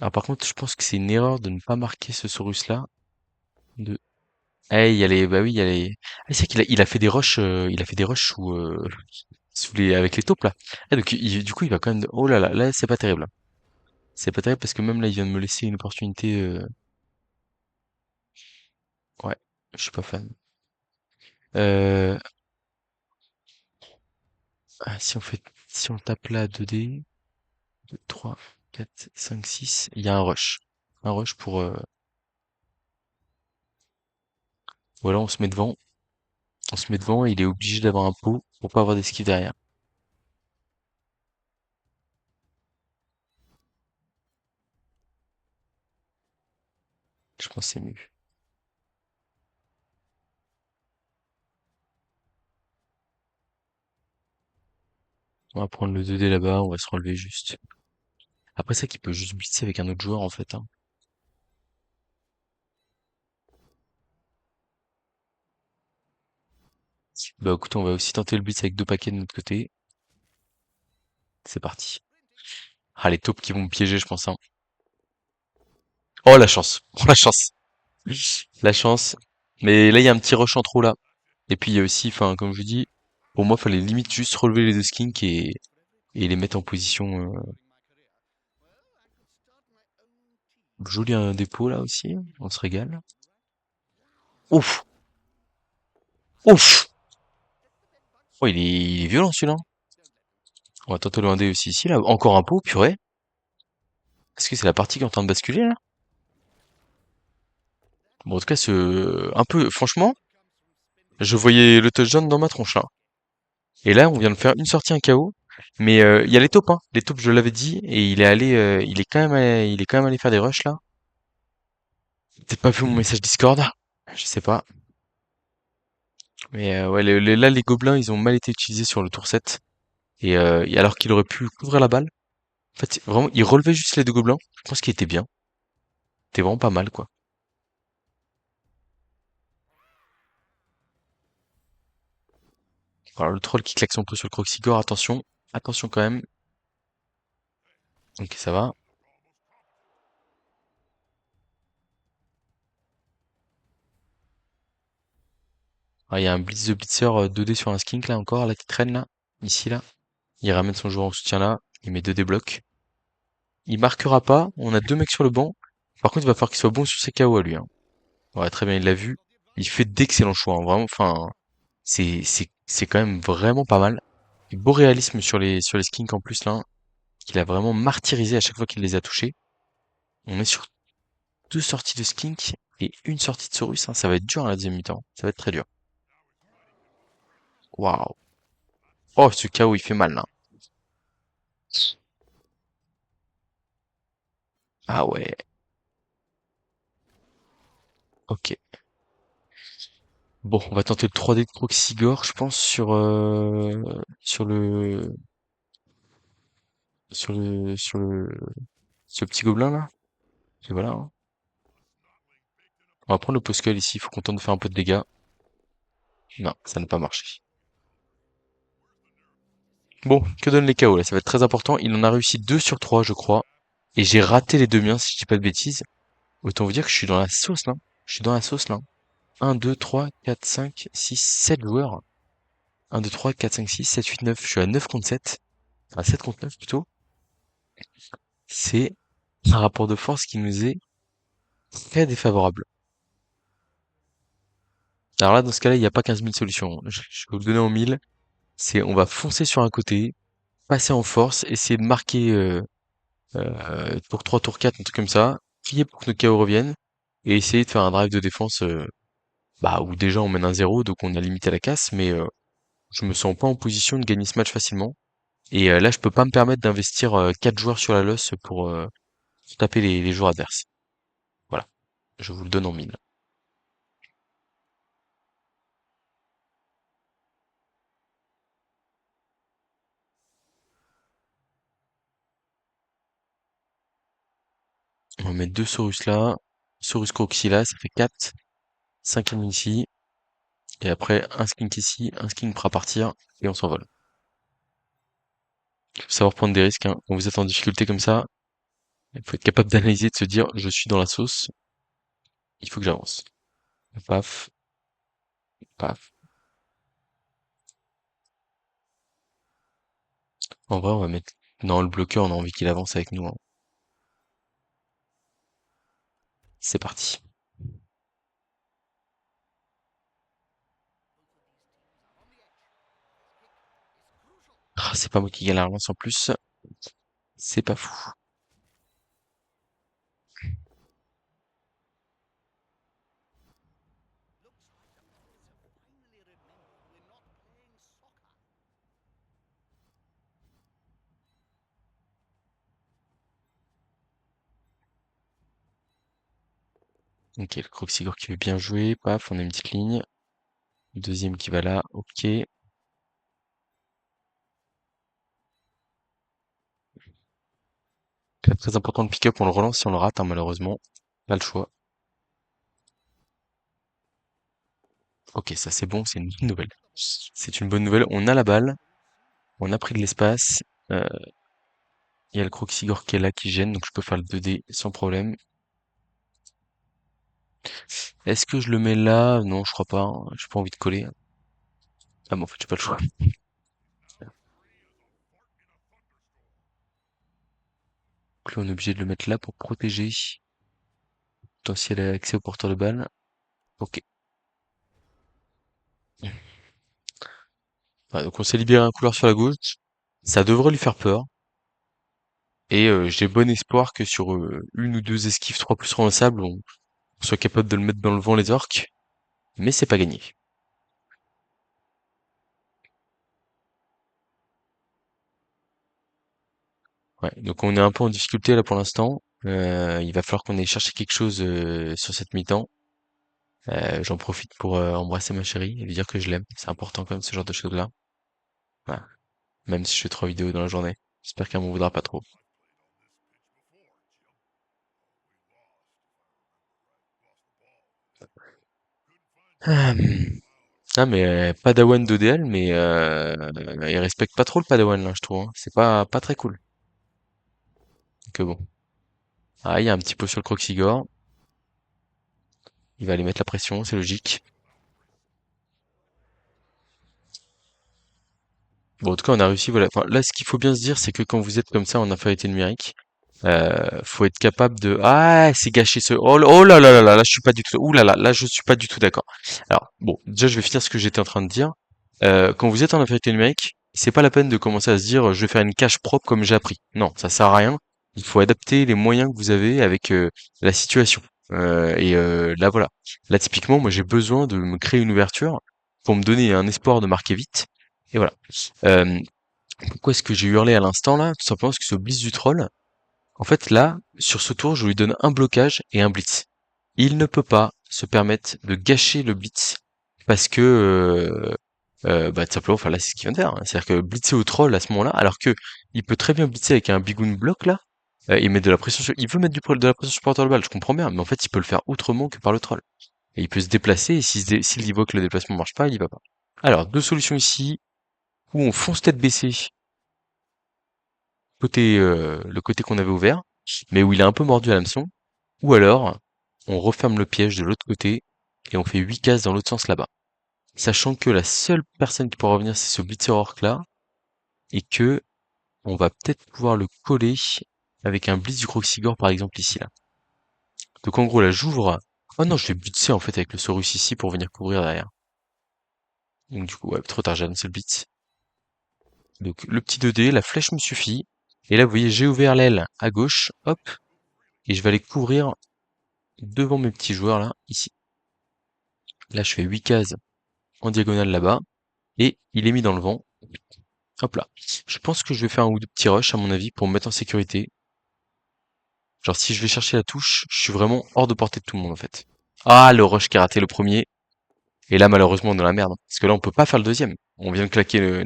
Alors par contre, je pense que c'est une erreur de ne pas marquer ce Saurus-là. De... Eh, il y a les... Bah oui, il y a les... Ah, c'est qu'il il a fait des rushs, il a fait des rushs sous les... avec les taupes, là. Ah, donc du coup, il va quand même... Oh là là, là, c'est pas terrible, là. C'est pas terrible parce que même là, il vient de me laisser une opportunité... Ouais, je suis pas fan. Euh... si on fait... Si on tape là 2D, 2, 3, 4, 5, 6, il y a un rush. Un rush pour... Voilà, on se met devant. On se met devant et il est obligé d'avoir un pot pour pas avoir d'esquive derrière. Je pense que c'est mieux. On va prendre le 2D là-bas, on va se relever juste. Après ça, qu'il peut juste blitzer avec un autre joueur en fait, hein. Bah écoute, on va aussi tenter le blitz avec deux paquets de notre côté. C'est parti. Ah, les taupes qui vont me piéger, je pense, hein. Oh la chance. Oh la chance. La chance. Mais là, il y a un petit rush en trop là. Et puis il y a aussi, enfin, comme je vous dis, pour moi, fallait limite juste relever les deux skinks et les mettre en position. Joli un dépôt là aussi. On se régale. Ouf! Ouf! Oh, il est violent celui-là. On va tenter le 1D aussi ici, là. Encore un pot, purée. Est-ce que c'est la partie qui est en train de basculer, là? Bon, en tout cas, un peu, franchement, je voyais le touchdown dans ma tronche, là. Et là, on vient de faire une sortie, un KO. Mais, il y a les taupes, hein. Les taupes, je l'avais dit, et il est quand même allé faire des rushs, là. T'as pas vu mon message Discord? Je sais pas. Mais, ouais, là, les gobelins, ils ont mal été utilisés sur le tour 7. Et alors qu'il aurait pu couvrir la balle. En fait, vraiment, il relevait juste les deux gobelins. Je pense qu'il était bien. C'était vraiment pas mal, quoi. Alors, le troll qui claque son pot sur le Croxigore, attention. Attention quand même. Ok, ça va. Ah, il y a un blitz de blitzer 2D sur un skink, là, encore, là, qui traîne, là. Ici, là. Il ramène son joueur en soutien, là. Il met 2D blocs. Il marquera pas. On a deux mecs sur le banc. Par contre, il va falloir qu'il soit bon sur ses KO à lui, hein. Ouais, très bien, il l'a vu. Il fait d'excellents choix, hein. Vraiment, enfin, c'est quand même vraiment pas mal. Et beau réalisme sur les skinks en plus, là. Qu'il a vraiment martyrisé à chaque fois qu'il les a touchés. On est sur deux sorties de skink et une sortie de Saurus, hein. Ça va être dur à la deuxième mi-temps. Ça va être très dur. Waouh. Oh, ce KO, il fait mal, là. Ah ouais. Ok. Bon, on va tenter le 3D de Proxigore, je pense, sur le, ce petit gobelin là. Et voilà, hein. On va prendre le Poscal ici. Il faut qu'on tente de faire un peu de dégâts. Non, ça n'a pas marché. Bon, que donnent les KO là? Ça va être très important. Il en a réussi 2 sur 3, je crois. Et j'ai raté les deux miens, si je dis pas de bêtises. Autant vous dire que je suis dans la sauce là. Je suis dans la sauce là. 1, 2, 3, 4, 5, 6, 7 joueurs. 1, 2, 3, 4, 5, 6, 7, 8, 9. Je suis à 9 contre 7. Enfin, 7 contre 9 plutôt. C'est un rapport de force qui nous est très défavorable. Alors là, dans ce cas-là, il n'y a pas 15 000 solutions. Je vais vous le donner en 1000. C'est on va foncer sur un côté, passer en force, essayer de marquer tour 3, tour 4, un truc comme ça, prier pour que nos KO reviennent, et essayer de faire un drive de défense où déjà on mène un 0, donc on a limité la casse, mais je me sens pas en position de gagner ce match facilement. Et là, je peux pas me permettre d'investir 4 joueurs sur la loss pour taper les joueurs adverses. Voilà, je vous le donne en 1000. On va mettre deux Saurus là, Saurus Croxy là, ça fait 4, 5 ici, et après un skink ici, un skink prêt à partir, et on s'envole. Il faut savoir prendre des risques, hein. Quand vous êtes en difficulté comme ça, il faut être capable d'analyser, de se dire, je suis dans la sauce, il faut que j'avance. Paf, paf. En vrai, on va mettre... Non, le bloqueur, on a envie qu'il avance avec nous, hein. C'est parti. Ah, c'est pas moi qui gagne la relance en plus, c'est pas fou. Ok, le Croxigore qui veut bien jouer, paf, on a une petite ligne. Le deuxième qui va là, ok. C'est très important de pick-up, on le relance si on le rate, hein, malheureusement. Pas le choix. Ok, ça c'est bon, c'est une bonne nouvelle. C'est une bonne nouvelle, on a la balle, on a pris de l'espace. Euh, Il y a le Croxigore qui est là, qui gêne, donc je peux faire le 2D sans problème. Est-ce que je le mets là? Non, je crois pas, hein. J'ai pas envie de coller. Ah bon, en fait, j'ai pas le choix. Donc là, on est obligé de le mettre là pour protéger potentiel accès au porteur de balle. Ok. Ouais, donc on s'est libéré un couleur sur la gauche. Ça devrait lui faire peur. Et j'ai bon espoir que sur une ou deux esquives 3 plus relançables, on soit capable de le mettre dans le vent les orques. Mais c'est pas gagné. Ouais, donc on est un peu en difficulté là pour l'instant. Il va falloir qu'on aille chercher quelque chose sur cette mi-temps. J'en profite pour embrasser ma chérie et lui dire que je l'aime. C'est important quand même ce genre de choses-là. Voilà. Même si je fais 3 vidéos dans la journée. J'espère qu'elle m'en voudra pas trop. Hum. Ah mais Padawan d'ODL, mais il respecte pas trop le Padawan là, je trouve, hein. C'est pas très cool. Que bon. Ah, il y a un petit peu sur le Croxigore. Il va aller mettre la pression, c'est logique. Bon, en tout cas, on a réussi, voilà. Enfin, là, ce qu'il faut bien se dire, c'est que quand vous êtes comme ça en infériorité numérique, faut être capable de... Ah, c'est gâché ce... Oh là là là là, là, je suis pas du tout... Ouh là là, là, je suis pas du tout d'accord. Alors, bon, déjà, je vais finir ce que j'étais en train de dire. Quand vous êtes en infériorité numérique, c'est pas la peine de commencer à se dire, je vais faire une cache propre comme j'ai appris. Non, ça sert à rien. Il faut adapter les moyens que vous avez avec la situation. Là, voilà. Là, typiquement, moi, j'ai besoin de me créer une ouverture pour me donner un espoir de marquer vite. Et voilà. Euh, Pourquoi est-ce que j'ai hurlé à l'instant là? Tout simplement parce que ce blitz du troll, en fait là, sur ce tour, je lui donne un blocage et un blitz. Il ne peut pas se permettre de gâcher le blitz parce que tout simplement, enfin là c'est ce qu'il vient de faire, hein. C'est-à-dire que blitzer au troll à ce moment-là, alors que il peut très bien blitzer avec un bigoon block là, et mettre de la pression sur... Il veut mettre de la pression sur le porteur de balle, je comprends bien, mais en fait il peut le faire autrement que par le troll. Et il peut se déplacer, et s'il y voit que le déplacement marche pas, il y va pas. Alors, deux solutions ici, où on fonce tête baissée le côté qu'on avait ouvert, mais où il a un peu mordu à l'hameçon, ou alors on referme le piège de l'autre côté et on fait 8 cases dans l'autre sens là-bas. Sachant que la seule personne qui pourra revenir c'est ce Blitzer Orc là, et que on va peut-être pouvoir le coller avec un blitz du Croxigore par exemple ici là. Donc en gros là j'ouvre. Oh non, je vais blitzer en fait avec le Saurus ici pour venir couvrir derrière. Donc du coup ouais, trop tard, j'ai annoncé le blitz. Donc le petit 2D, la flèche me suffit. Et là vous voyez j'ai ouvert l'aile à gauche, hop, et je vais aller couvrir devant mes petits joueurs là, ici. Là je fais 8 cases en diagonale là-bas, et il est mis dans le vent. Hop là. Je pense que je vais faire un ou deux petits rushs à mon avis pour me mettre en sécurité. Genre si je vais chercher la touche, je suis vraiment hors de portée de tout le monde en fait. Ah, le rush qui a raté le premier. Et là malheureusement on est dans la merde. Parce que là on peut pas faire le deuxième. On vient de claquer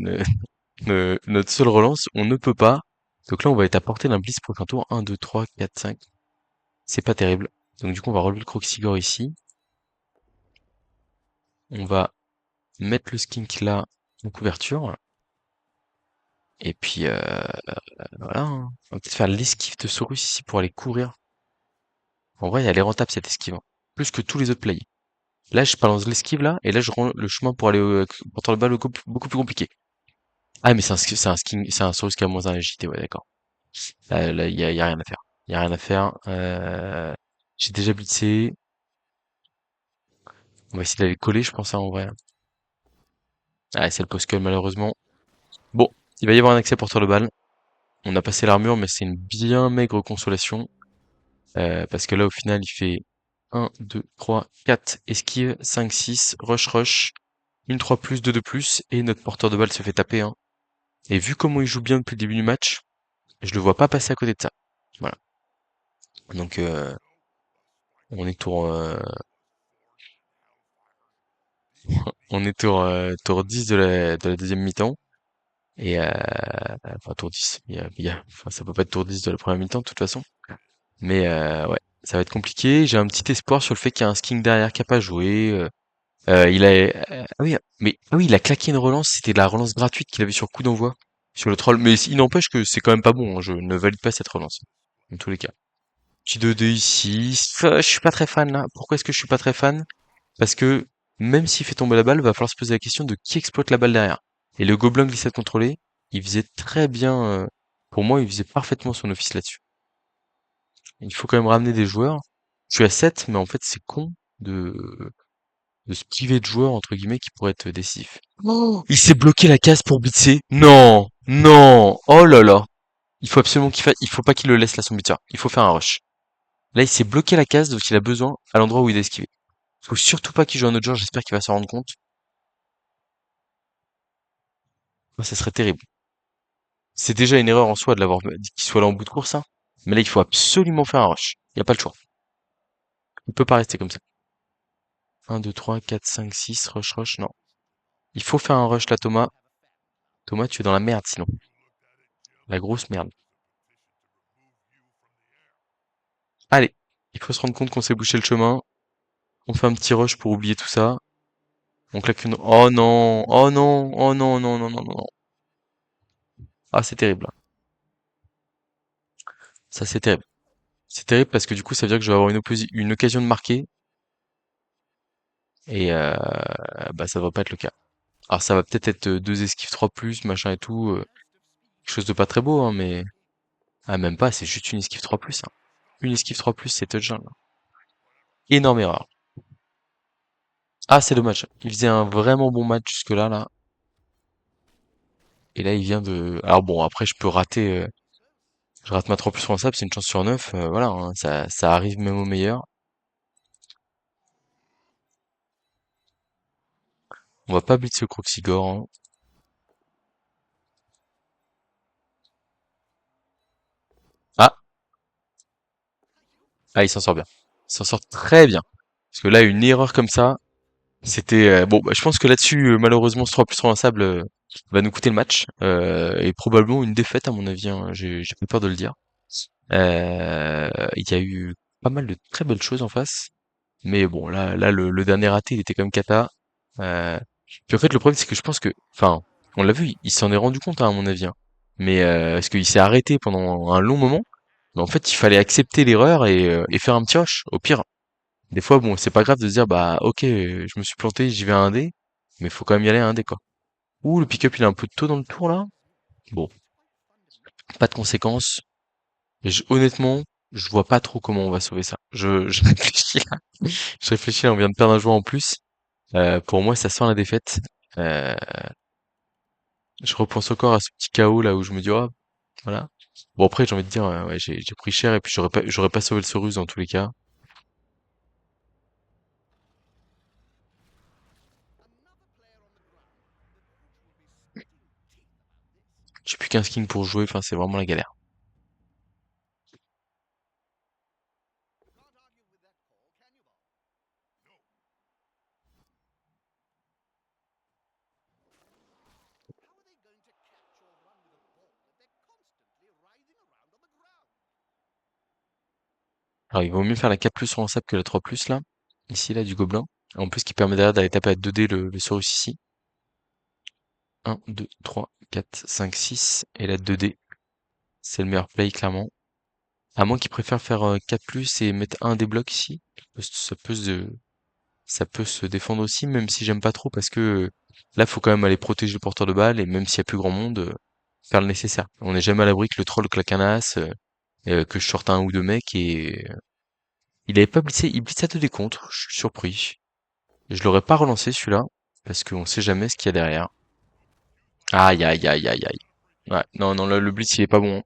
notre seule relance, on ne peut pas. Donc là on va être à portée d'un blitz prochain tour. 1, 2, 3, 4, 5. C'est pas terrible. Donc du coup on va relever le Croxigore ici. On va mettre le skink là en couverture. Et puis voilà, hein. On va peut-être faire l'esquive de Saurus ici pour aller courir. En vrai, elle est rentable cette esquive, hein. Plus que tous les autres plays. Là, je balance l'esquive là, et là, je rends le chemin pour aller pour le bal beaucoup plus compliqué. Ah, mais c'est un Saurus qui a moins un agilité, ouais, d'accord. Là, y a rien à faire. Y a rien à faire. J'ai déjà blitzé. On va essayer d'aller coller, je pense, hein, en vrai. Ah, c'est le post malheureusement. Bon, il va y avoir un accès porteur de balle. On a passé l'armure, mais c'est une bien maigre consolation. Parce que là, au final, il fait 1, 2, 3, 4 esquive, 5, 6, rush, une 3+, 2+, et notre porteur de balle se fait taper, hein. Et vu comment il joue bien depuis le début du match, je le vois pas passer à côté de ça. Voilà. Donc, on est tour 10 de la deuxième mi-temps. Et, enfin, tour 10. Enfin, ça peut pas être tour 10 de la première mi-temps, de toute façon. Mais, ouais, ça va être compliqué. J'ai un petit espoir sur le fait qu'il y a un skin derrière qui a pas joué. Ah oui, ah oui, il a claqué une relance, c'était de la relance gratuite qu'il avait sur coup d'envoi, sur le troll. Mais il n'empêche que c'est quand même pas bon, hein, je ne valide pas cette relance, dans tous les cas. Petit 2D ici, je suis pas très fan là. Pourquoi est-ce que je suis pas très fan? Parce que même s'il fait tomber la balle, va falloir se poser la question de qui exploite la balle derrière. Et le gobelin glissade contrôlé, il faisait très bien, pour moi, il faisait parfaitement son office là-dessus. Il faut quand même ramener des joueurs. Je suis à 7, mais en fait c'est con de de se priver de joueurs entre guillemets qui pourraient être décisifs. Oh, il s'est bloqué la case pour blitzer. Non, non, oh là là. Il faut absolument il faut pas qu'il le laisse là son buteur. Il faut faire un rush. Là, il s'est bloqué la case, donc il a besoin à l'endroit où il a esquivé. Il faut surtout pas qu'il joue un autre joueur. J'espère qu'il va s'en rendre compte. Oh, ça serait terrible. C'est déjà une erreur en soi de l'avoir dit qu'il soit là en bout de course, hein. Mais là, il faut absolument faire un rush. Il n'y a pas le choix. Il peut pas rester comme ça. 1, 2, 3, 4, 5, 6, rush, non. Il faut faire un rush là, Thomas. Thomas, tu es dans la merde sinon. La grosse merde. Allez, il faut se rendre compte qu'on s'est bouché le chemin. On fait un petit rush pour oublier tout ça. On claque une... Oh non! Oh non! Oh non, non, non, non, non, non. Ah, c'est terrible, là. Ça, c'est terrible. C'est terrible parce que du coup, ça veut dire que je vais avoir une occasion de marquer. Et bah, ça va pas être le cas. Alors, ça va peut-être être deux esquives 3+, machin et tout. Quelque chose de pas très beau, hein, mais... Ah, même pas, c'est juste une esquive 3+, hein. Une esquive 3+, c'est touchdown, là. Énorme erreur. Ah, c'est dommage. Il faisait un vraiment bon match jusque-là, là. Et là, il vient de... Alors bon, après, je peux rater... je rate ma 3+ sur un sable, c'est une chance sur 9. Voilà, hein, ça arrive même au meilleur. On va pas blitzer le Croxigore, hein. Ah, ah, il s'en sort bien. Il s'en sort très bien. Parce que là, une erreur comme ça, c'était... bon, bah, je pense que là-dessus, malheureusement, ce 3+ sur un sable va nous coûter le match. Et probablement une défaite, à mon avis, hein. J'ai pas peur de le dire. Il y a eu pas mal de très belles choses en face. Mais bon, là le dernier raté, il était quand même cata. Euh, Puis en fait, le problème, c'est que je pense que... Enfin, on l'a vu, il s'en est rendu compte, hein, à mon avis, hein. Mais parce qu'il s'est arrêté pendant un long moment. Mais en fait, il fallait accepter l'erreur et faire un petit rush. Au pire, des fois, bon, c'est pas grave de se dire, bah, ok, je me suis planté, j'y vais à un dé, mais faut quand même y aller à un dé, quoi. Ouh, le pick-up, il est un peu tôt dans le tour, là. Bon, pas de conséquences. Honnêtement, je vois pas trop comment on va sauver ça. Je réfléchis là. Je réfléchis là, on vient de perdre un joueur en plus. Pour moi, ça sent la défaite. Euh, je repense encore à ce petit KO là où je me dis, oh, voilà. Bon, après, j'ai envie de dire, ouais, j'ai pris cher et puis j'aurais pas sauvé le Sorus dans tous les cas. J'ai plus qu'un skin pour jouer, enfin, c'est vraiment la galère. Alors, il vaut mieux faire la 4+ sur sable que la 3+ là. Ici, là, du gobelin. En plus, qui permet derrière d'aller taper à 2D le Sorus ici. 1, 2, 3, 4, 5, 6. Et la 2D. C'est le meilleur play, clairement. À moins qu'il préfère faire 4+ et mettre un des blocs ici. Ça peut se défendre aussi, même si j'aime pas trop, parce que là, faut quand même aller protéger le porteur de balle, et même s'il y a plus grand monde, faire le nécessaire. On n'est jamais à l'abri que le troll claque un as, que je sorte un ou deux mecs, et il avait pas blitzé, il blitz à deux décomptes, je suis surpris. Je l'aurais pas relancé celui-là, parce qu'on sait jamais ce qu'il y a derrière. Aïe, aïe, aïe, aïe, aïe. Ouais, non, non, là, le blitz, il est pas bon.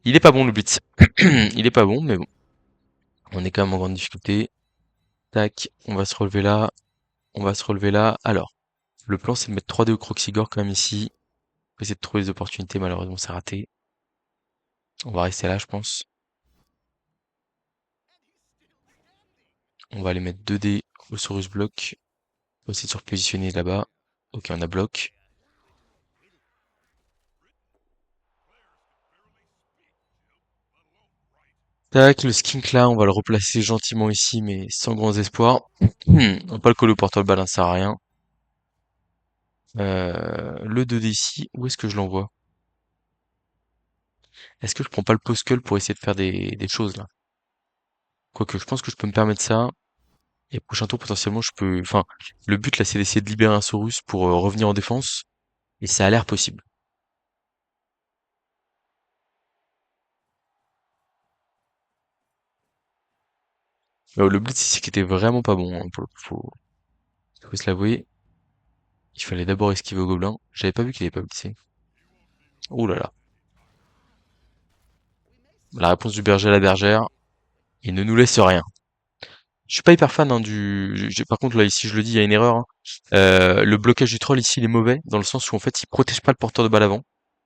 Il est pas bon, le blitz. Il est pas bon, mais bon. On est quand même en grande difficulté. Tac, on va se relever là. On va se relever là. Alors, le plan, c'est de mettre 3D au Croxigore quand même ici. On va essayer de trouver des opportunités, malheureusement, c'est raté. On va rester là, je pense. On va aller mettre 2D au Saurus Block. On va essayer de se repositionner là-bas. Ok, on a bloc. Tac, le skink là, on va le replacer gentiment ici, mais sans grands espoirs. On va pas le coller au porteur balle, hein, ça sert à rien. Le 2D ici, où est-ce que je l'envoie? Est-ce que je prends pas le post pour essayer de faire des choses là? Quoique, je pense que je peux me permettre ça. Et prochain tour, potentiellement, je peux... Enfin, le but là, c'est d'essayer de libérer un Saurus pour revenir en défense. Et ça a l'air possible. Le blitz ici qui était vraiment pas bon, hein, pour le coup, faut se l'avouer. Il fallait d'abord esquiver au gobelin. J'avais pas vu qu'il avait pas blitzé. Ouh là là. La réponse du berger à la bergère, il ne nous laisse rien. Je suis pas hyper fan hein, par contre là ici je le dis, il y a une erreur, hein. Le blocage du troll ici il est mauvais, dans le sens où en fait il protège pas le porteur de balle avant.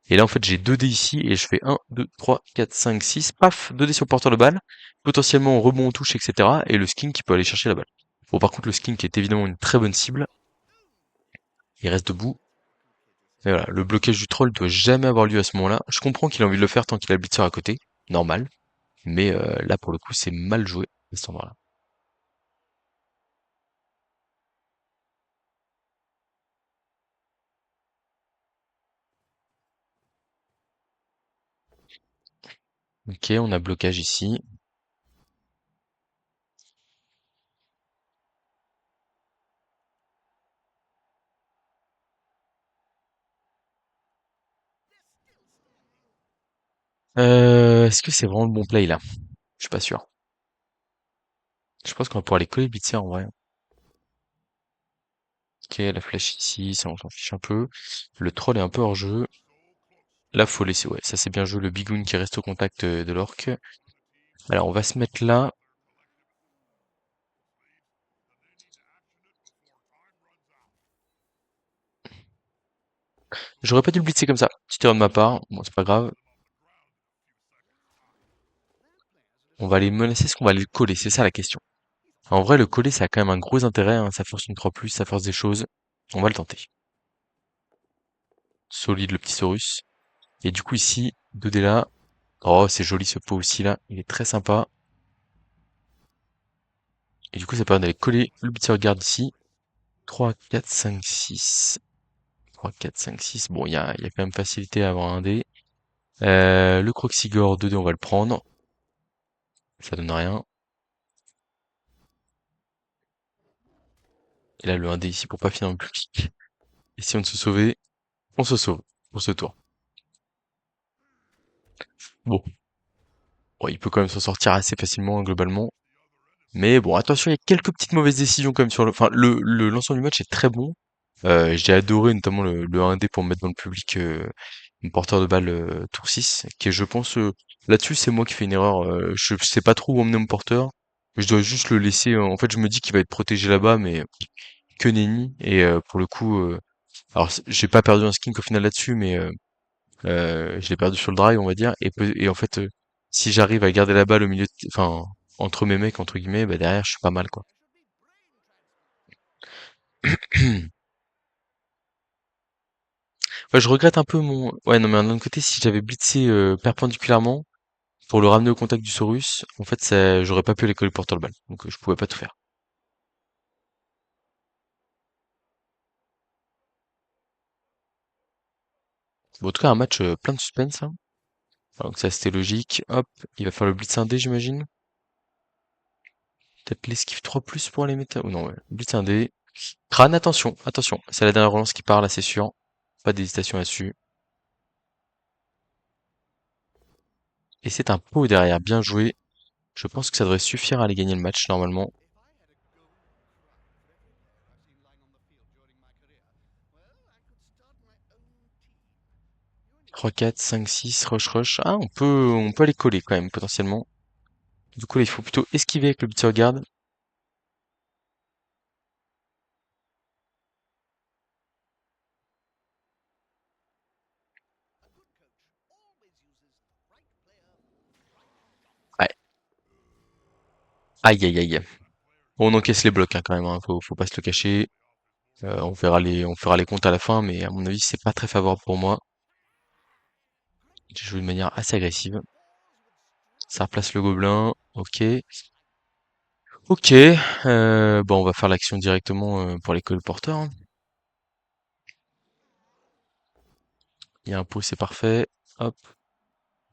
Et là en fait j'ai 2 dés ici et je fais 1, 2, 3, 4, 5, 6, paf, 2 dés sur le porteur de balle, potentiellement rebond en touche, etc. Et le skin qui peut aller chercher la balle. Bon par contre le skin qui est évidemment une très bonne cible, il reste debout. Et voilà, le blocage du troll doit jamais avoir lieu à ce moment-là. Je comprends qu'il a envie de le faire tant qu'il a le blitzer à côté, normal. Mais là pour le coup c'est mal joué à cet endroit-là. Ok, on a blocage ici. Est-ce que c'est vraiment le bon play là? Je suis pas sûr. Je pense qu'on va pouvoir les coller blitzer en vrai. Ok, la flèche ici, ça on s'en fiche un peu. Le troll est un peu hors jeu. Là, faut laisser, ouais, ça c'est bien joué, le bigoon qui reste au contact de l'orc. Alors, on va se mettre là. J'aurais pas dû le blitzer comme ça. Petite erreur de ma part. Bon, c'est pas grave. On va les menacer, est-ce qu'on va les coller? C'est ça la question. En vrai, le coller, ça a quand même un gros intérêt, hein. Ça force une 3+, ça force des choses. On va le tenter. Solide le petit Saurus. Et du coup, ici, 2D là. Oh, c'est joli ce pot aussi là. Il est très sympa. Et du coup, ça permet d'aller coller le blitzer garde ici. 3, 4, 5, 6. 3, 4, 5, 6. Bon, il y a quand même facilité à avoir un dé. Le Croxigore 2D, on va le prendre. Ça donne rien. Et là, le 1D ici pour pas finir en public. Et si on se sauvait, on se sauve pour ce tour. Bon. Bon, il peut quand même s'en sortir assez facilement, hein, globalement. Mais bon, attention, il y a quelques petites mauvaises décisions quand même sur le... Enfin, le l'ensemble du match est très bon. J'ai adoré notamment le 1D pour me mettre dans le public mon porteur de balle tour 6, qui est, je pense, là-dessus, c'est moi qui fais une erreur. Je sais pas trop où emmener mon porteur. Je dois juste le laisser. En fait, je me dis qu'il va être protégé là-bas, mais que nenni. Et pour le coup, alors j'ai pas perdu un skink au final là-dessus, mais je l'ai perdu sur le drive, on va dire. Et en fait, si j'arrive à garder la balle au milieu, enfin entre mes mecs entre guillemets, bah derrière, je suis pas mal quoi. Ouais, je regrette un peu mon. Ouais, non, mais d'un autre côté, si j'avais blitzé perpendiculairement pour le ramener au contact du Saurus, en fait, ça, j'aurais pas pu aller coller porteur le balle. Donc, je pouvais pas tout faire. Bon, en tout cas, un match plein de suspense, hein. Donc, ça, c'était logique. Hop, il va faire le blitz 1D, j'imagine. Peut-être l'esquive 3 plus pour aller mettre. Ou non, ouais. Blitz 1D. Crâne, attention, attention. C'est la dernière relance qui part, là, c'est sûr. Pas d'hésitation là-dessus. Et c'est un pot derrière, bien joué. Je pense que ça devrait suffire à aller gagner le match, normalement. 3, 4, 5, 6, rush, rush. Ah, on peut aller coller quand même, potentiellement. Du coup, là, il faut plutôt esquiver avec le petit regard. Ouais. Aïe, aïe, aïe. Bon, on encaisse les blocs, hein, quand même, hein. Faut pas se le cacher. On fera les comptes à la fin, mais à mon avis, c'est pas très favorable pour moi. J'ai joué de manière assez agressive. Ça replace le gobelin. Ok. Ok. Bon, on va faire l'action directement pour les colporteurs, hein. Il y a un pot, c'est parfait. Hop.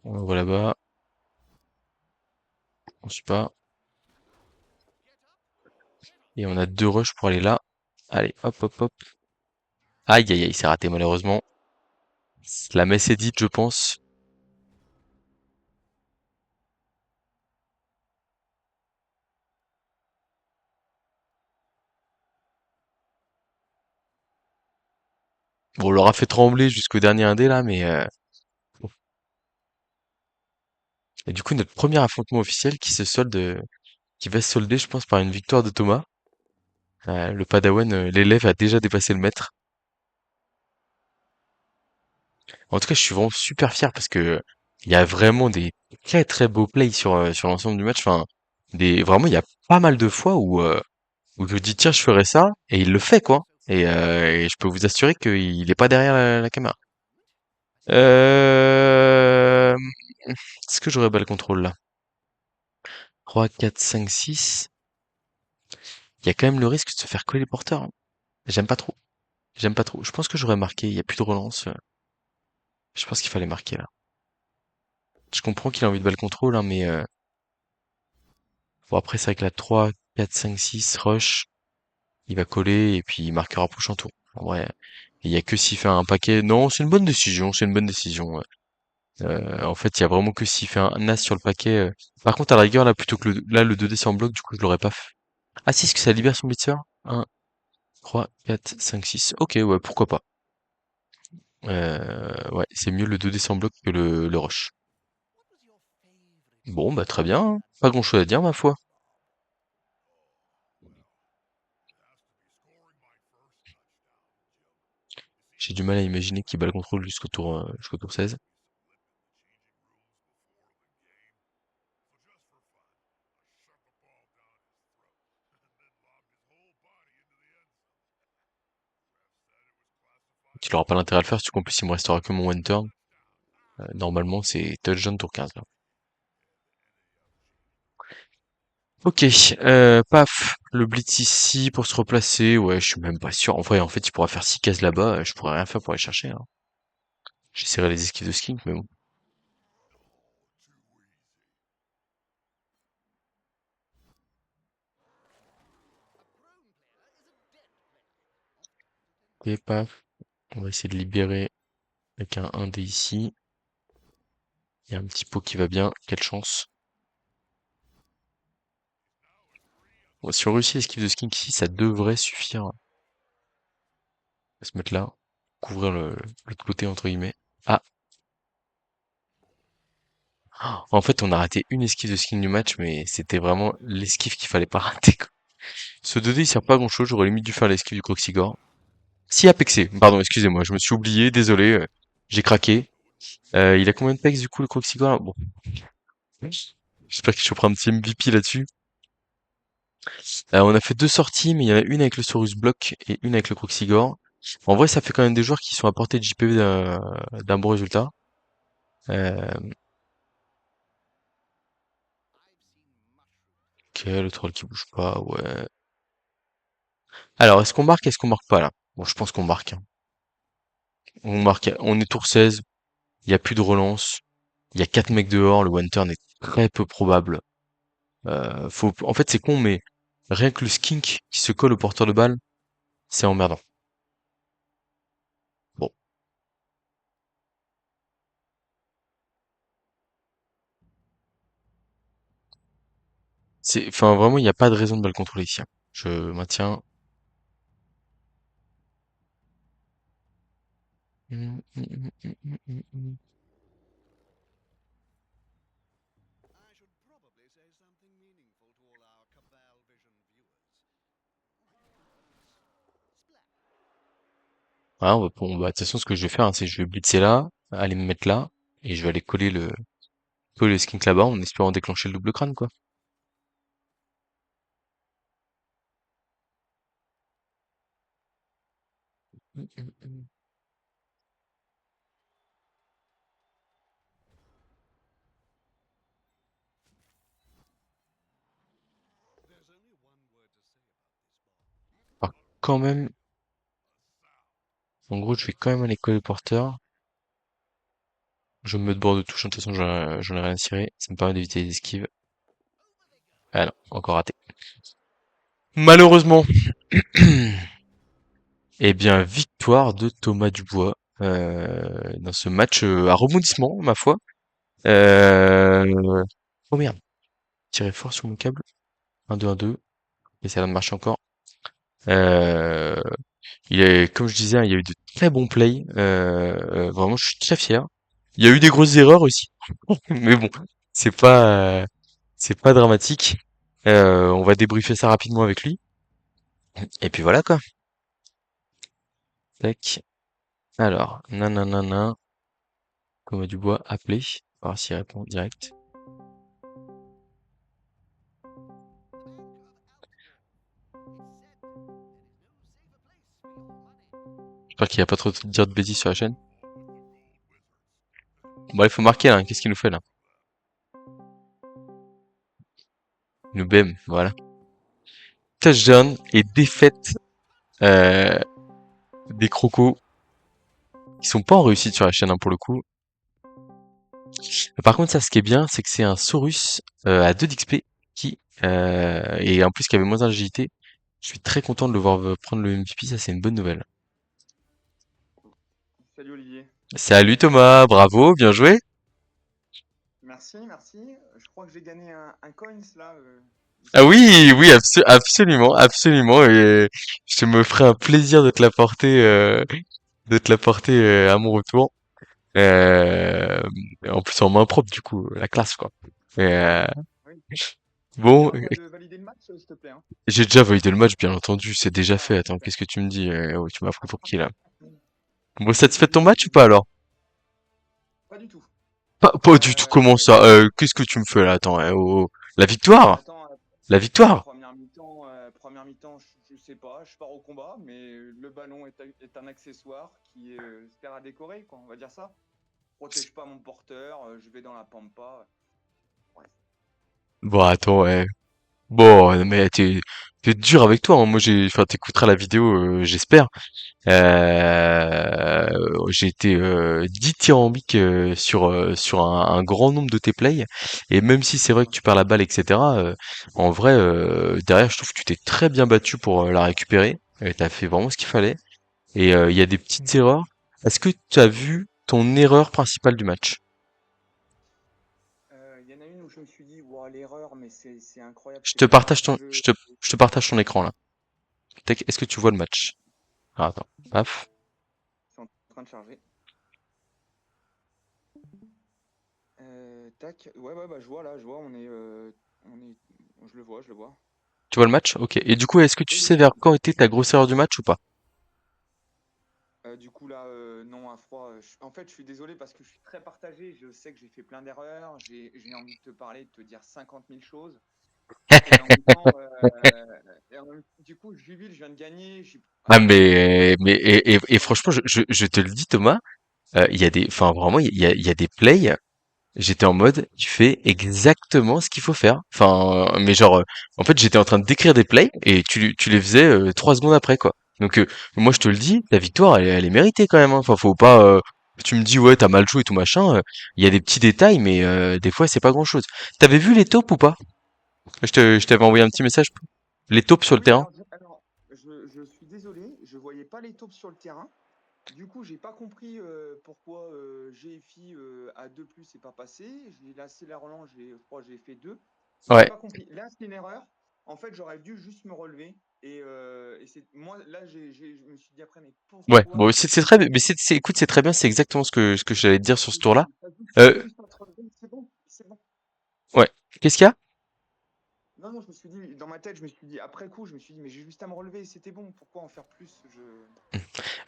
On l'envoie là-bas. On suit pas. Et on a deux rushs pour aller là. Allez, hop, hop, hop. Aïe, aïe, aïe, c'est raté malheureusement. La messe est dite, je pense. Bon, on leur a fait trembler jusqu'au dernier indé là, mais bon. Et du coup, notre premier affrontement officiel qui va se solder, je pense, par une victoire de Thomas. Le Padawan, l'élève a déjà dépassé le maître. En tout cas, je suis vraiment super fier parce que il y a vraiment des très très beaux plays sur l'ensemble du match. Enfin, vraiment, il y a pas mal de fois où je dis tiens, je ferai ça et il le fait quoi. Et je peux vous assurer qu'il est pas derrière la caméra. Euh... Est-ce que j'aurais pas le contrôle là? 3, 4, 5, 6. Il y a quand même le risque de se faire coller les porteurs, hein. J'aime pas trop. J'aime pas trop. Je pense que j'aurais marqué. Il y a plus de relance. Je pense qu'il fallait marquer là. Je comprends qu'il a envie de balle contrôle, hein, mais bon après c'est avec la 3, 4, 5, 6 rush, il va coller et puis il marquera prochain tour. En vrai, il y a que s'il fait un paquet. Non, c'est une bonne décision. C'est une bonne décision, ouais. En fait, il y a vraiment que s'il fait un as sur le paquet. Par contre, à la rigueur, là, plutôt que là, le 2D c'est en bloc, du coup, je l'aurais pas fait. Ah si, est-ce que ça libère son blitzer? 1, 3, 4, 5, 6. Ok, ouais, pourquoi pas. Ouais, c'est mieux le 2D sans bloc que le rush. Bon, bah très bien, hein. Pas grand-chose à dire, ma foi. J'ai du mal à imaginer qu'il bat le contrôle jusqu'au tour 16. Tu n'auras pas l'intérêt à le faire, surtout qu'en plus il me restera que mon one turn. Normalement, c'est touchdown tour 15 là. Ok, paf, le blitz ici pour se replacer. Ouais, je suis même pas sûr. En fait, il pourra faire 6 cases là-bas. Je pourrais rien faire pour aller chercher, hein. J'essaierai les esquives de skink, mais bon. Et paf, on va essayer de libérer avec un 1D ici. Il y a un petit pot qui va bien. Quelle chance. Bon, si on réussit l'esquive de skink ici, ça devrait suffire. On va se mettre là, couvrir l'autre côté entre guillemets. Ah, en fait, on a raté une esquive de skink du match, mais c'était vraiment l'esquive qu'il fallait pas rater, quoi. Ce 2D il sert pas à grand chose, j'aurais limite dû faire l'esquive du Croxigore. Si Apexé, pardon, excusez-moi, je me suis oublié, désolé, j'ai craqué. Il a combien de pex du coup le Croxigore? Bon, j'espère que je choperai un petit MVP là-dessus. On a fait deux sorties, mais il y en a une avec le Saurus Block et une avec le Croxigore. En vrai, ça fait quand même des joueurs qui sont à portée de JPV d'un bon résultat. Euh, ok, le troll qui bouge pas, ouais. Alors, est-ce qu'on marque pas là? Bon, je pense qu'on marque, hein. On marque, on est tour 16, il y a plus de relance, il y a 4 mecs dehors, le one turn est très peu probable. En fait, c'est con, mais rien que le skink qui se colle au porteur de balle, c'est emmerdant. Bon, enfin, vraiment, il n'y a pas de raison de mal contrôler ici, hein. Je maintiens. Hum, hum, hum, hum, hum, hum, hum. Voilà, bon, bah, de toute façon, ce que je vais faire, hein, c'est que je vais blitzer là, aller me mettre là, et je vais aller coller le skink là-bas en espérant déclencher le double crâne, quoi. Hum, hum, hum. Alors, quand même, en gros, je vais quand même aller coller le porteur. Je me mets de bord de touche, de toute façon, j'en ai rien à cirer. Ça me permet d'éviter les esquives. Ah non, encore raté. Malheureusement. Eh bien, victoire de Thomas Dubois dans ce match à rebondissement, ma foi. Euh... Oh merde, tiré fort sur mon câble. 1-2, 1-2. Et ça va marcher encore. Euh... Comme je disais, hein, il y a eu de très bons plays. Vraiment, je suis très fier. Il y a eu des grosses erreurs aussi. Mais bon, c'est pas, c'est pas dramatique. On va débriefer ça rapidement avec lui. Et puis voilà quoi. Tac. Alors, nanana, Thomas Dubois appelé. On va voir s'il répond direct. J'espère qu'il va pas trop dire de bêtises sur la chaîne. Bon, il faut marquer là, hein. Qu'est-ce qu'il nous fait là? Il nous bème, voilà. Touchdown et défaite euh, des crocos qui sont pas en réussite sur la chaîne, hein, pour le coup. Par contre, ça, ce qui est bien, c'est que c'est un Saurus à 2 d'XP et en plus qui avait moins d'agilité. Je suis très content de le voir prendre le MVP, ça c'est une bonne nouvelle. Salut Olivier. Salut Thomas, bravo, bien joué. Merci, merci. Je crois que j'ai gagné un coins là. Ah J'espère que oui, oui, c'est bon. absolument, absolument. Et je me ferai un plaisir de te l'apporter à mon retour. Euh, en plus en main propre, du coup, la classe quoi. Et, Oui. bon, T'arrêtes pas de valider le match, s'il te plaît, hein. j'ai déjà validé le match, bien entendu, c'est déjà Ah, fait. Attends, super. qu'est-ce que tu me dis? Ouais, tu m'as pris pour qui là? Bon, satisfait de ton match ou pas alors? Pas du tout. Pas du tout, comment ça? Qu'est-ce que tu me fais là? Attends, oh, oh. La Bah victoire? attends, La victoire? première mi-temps, je sais pas, je pars au combat, mais le ballon est un accessoire qui sert à décorer, quoi, on va dire ça. Protège pas mon porteur, je vais dans la pampa. Ouais. Bon, attends, ouais. Bon, mais t'es dur avec toi, hein. Moi, enfin, t'écouteras la vidéo, j'espère. J'ai été dithyrambique sur un grand nombre de tes plays. Et même si c'est vrai que tu perds la balle, etc., en vrai, derrière, je trouve que tu t'es très bien battu pour la récupérer. Et t'as fait vraiment ce qu'il fallait. Et il y a des petites erreurs. Est-ce que tu as vu ton erreur principale du match? Il y en a une où je me suis dit, ouah, l'erreur, mais c'est incroyable, Je c'est te comme ça. partage ton, je te partage ton écran là. Tac, est-ce que tu vois le match? Ah, attends. Paf. C'est en train de charger. Tac. Ouais, ouais, bah je vois là, je vois, on est, je le vois, je le vois. Tu vois le match? Ok. Et du coup, est-ce que tu Oui, sais oui. vers quand était ta grosse erreur du match ou pas? Du coup là, non, à froid. En fait, je suis désolé parce que je suis très partagé. Je sais que j'ai fait plein d'erreurs. J'ai envie de te parler, de te dire 50 000 choses. Et en même temps, du coup, je jubile, je viens de gagner. Ah Allez, et franchement, je te le dis Thomas, il y a des, enfin vraiment, il y a des plays. J'étais en mode, tu fais exactement ce qu'il faut faire. Enfin, mais genre, en fait, j'étais en train de décrire des plays et tu les faisais 3 secondes après, quoi. Donc, moi, je te le dis, la victoire, elle est méritée quand même, hein. Enfin, faut pas. Tu me dis, ouais, t'as mal joué et tout machin. Il y a des petits détails, mais des fois, c'est pas grand-chose. T'avais vu les taupes ou pas? Je t'avais envoyé un petit message. Les taupes sur le oui, terrain. je suis désolé, je voyais pas les taupes sur le terrain. Du coup, j'ai pas compris pourquoi GFI à 2 plus c'est pas passé. J'ai lancé la relance, je crois que j'ai fait 2. J'ai Ouais, pas compris. Là, c'est une erreur. En fait, j'aurais dû juste me relever. Et c'est moi là, je me suis dit après, mais ouais. pourquoi Bon, j'ai c'est fait très, mais ça? écoute, c'est très bien. C'est exactement ce que j'allais te dire sur ce tour-là. T'as Euh, juste à te relever, c'est bon, c'est bon. ouais. Qu'est-ce qu'il y a? Non, non, je me suis dit, dans ma tête, je me suis dit, après coup, je me suis dit, mais j'ai juste à me relever, c'était bon, pourquoi en faire plus?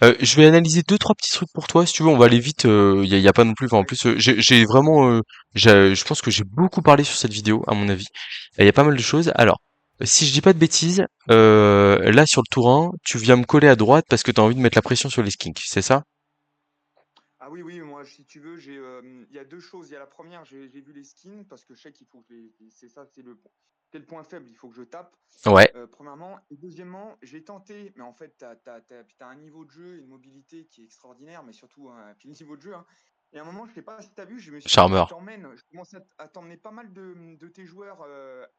Je vais analyser deux trois petits trucs pour toi si tu veux. On va aller vite. Y a pas non plus. Enfin, en Ouais, plus, j'ai vraiment. Je pense que j'ai beaucoup parlé sur cette vidéo à mon avis. Il y a pas mal de choses. Alors, si je dis pas de bêtises, là sur le tour 1, tu viens me coller à droite parce que t'as envie de mettre la pression sur les skinks, c'est ça? ah oui, oui, moi, si tu veux, il y a deux choses. Il y a la première, j'ai vu les skins parce que je sais qu'il faut que c'est ça, c'est le point faible, il faut que je tape. Ouais, Premièrement. Et deuxièmement, j'ai tenté, mais en fait, puis t'as un niveau de jeu, une mobilité qui est extraordinaire, mais surtout, puis le niveau de jeu, hein. Et à un moment, je sais pas si t'as vu, je me suis dit, charmeur. je commence à t'emmener pas mal de tes joueurs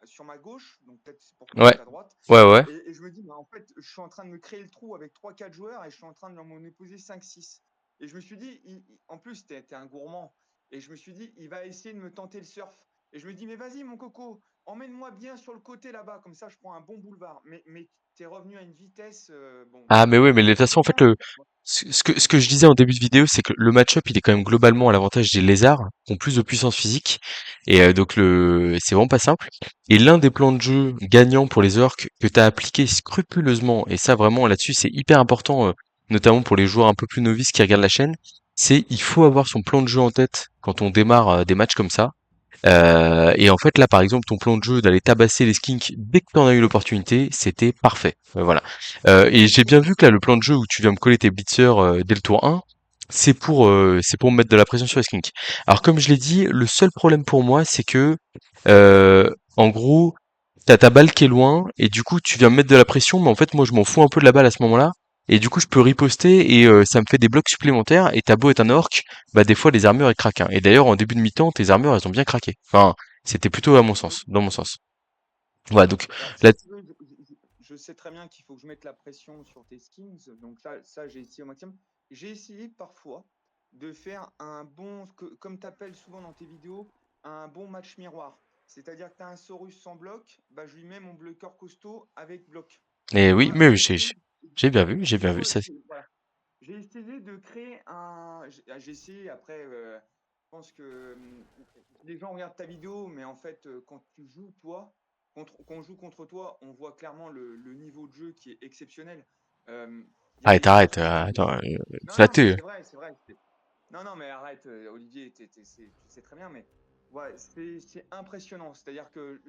sur ma gauche, donc peut-être c'est pour te Ouais, mettre à droite. ouais, ouais. Et je me dis, bah, en fait, je suis en train de me créer le trou avec trois quatre joueurs et je suis en train de m'en opposer 5 6. Et je me suis dit, en plus, t'es un gourmand. Et je me suis dit, il va essayer de me tenter le surf. Et je me dis, mais vas-y, mon coco, emmène-moi bien sur le côté là-bas, comme ça je prends un bon boulevard. Mais t'es revenu à une vitesse, bon, Ah mais oui, mais de toute façon en fait dommage. ce que je disais en début de vidéo, c'est que le match-up il est quand même globalement à l'avantage des lézards qui ont plus de puissance physique et donc le c'est vraiment pas simple. Et l'un des plans de jeu gagnants pour les orques que tu as appliqué scrupuleusement et ça vraiment là-dessus c'est hyper important notamment pour les joueurs un peu plus novices qui regardent la chaîne, c'est il faut avoir son plan de jeu en tête quand on démarre des matchs comme ça. Et en fait, là, par exemple, ton plan de jeu d'aller tabasser les skinks dès que t'en as eu l'opportunité, c'était parfait. Voilà. Et j'ai bien vu que là, le plan de jeu où tu viens me coller tes blitzers dès le tour 1, c'est pour me mettre de la pression sur les skinks. Alors, comme je l'ai dit, le seul problème pour moi, c'est que, en gros, t'as ta balle qui est loin, et du coup, tu viens me mettre de la pression, mais en fait, moi, je m'en fous un peu de la balle à ce moment-là. Et du coup, je peux riposter et ça me fait des blocs supplémentaires. Et t'as beau être un orc, bah des fois les armures elles craquent, hein. Et d'ailleurs, en début de mi-temps, tes armures elles ont bien craqué. Enfin, c'était plutôt à mon sens, dans mon sens. Voilà, donc Bah, si là, tu veux, je sais très bien qu'il faut que je mette la pression sur tes skins, donc ça j'ai essayé au maximum. J'ai essayé parfois de faire un bon, comme tu appelles souvent dans tes vidéos, un bon match miroir. C'est-à-dire que tu as un Saurus sans bloc, bah, je lui mets mon bloqueur costaud avec bloc. et Tu oui, vois, mais oui, j'ai tu bien vu vois, ça. voilà. J'ai essayé de créer un. J'ai essayé après. Je pense que les gens regardent ta vidéo, mais en fait, quand tu joues toi, quand on joue contre toi, on voit clairement le niveau de jeu qui est exceptionnel. Euh, Il y a Arrête, des choses arrête, que tu. attends, Non, non, flatté. c'est vrai, c'est vrai. Non, non, mais arrête, Olivier, tu sais très bien, mais ouais, c'est impressionnant. C'est-à-dire que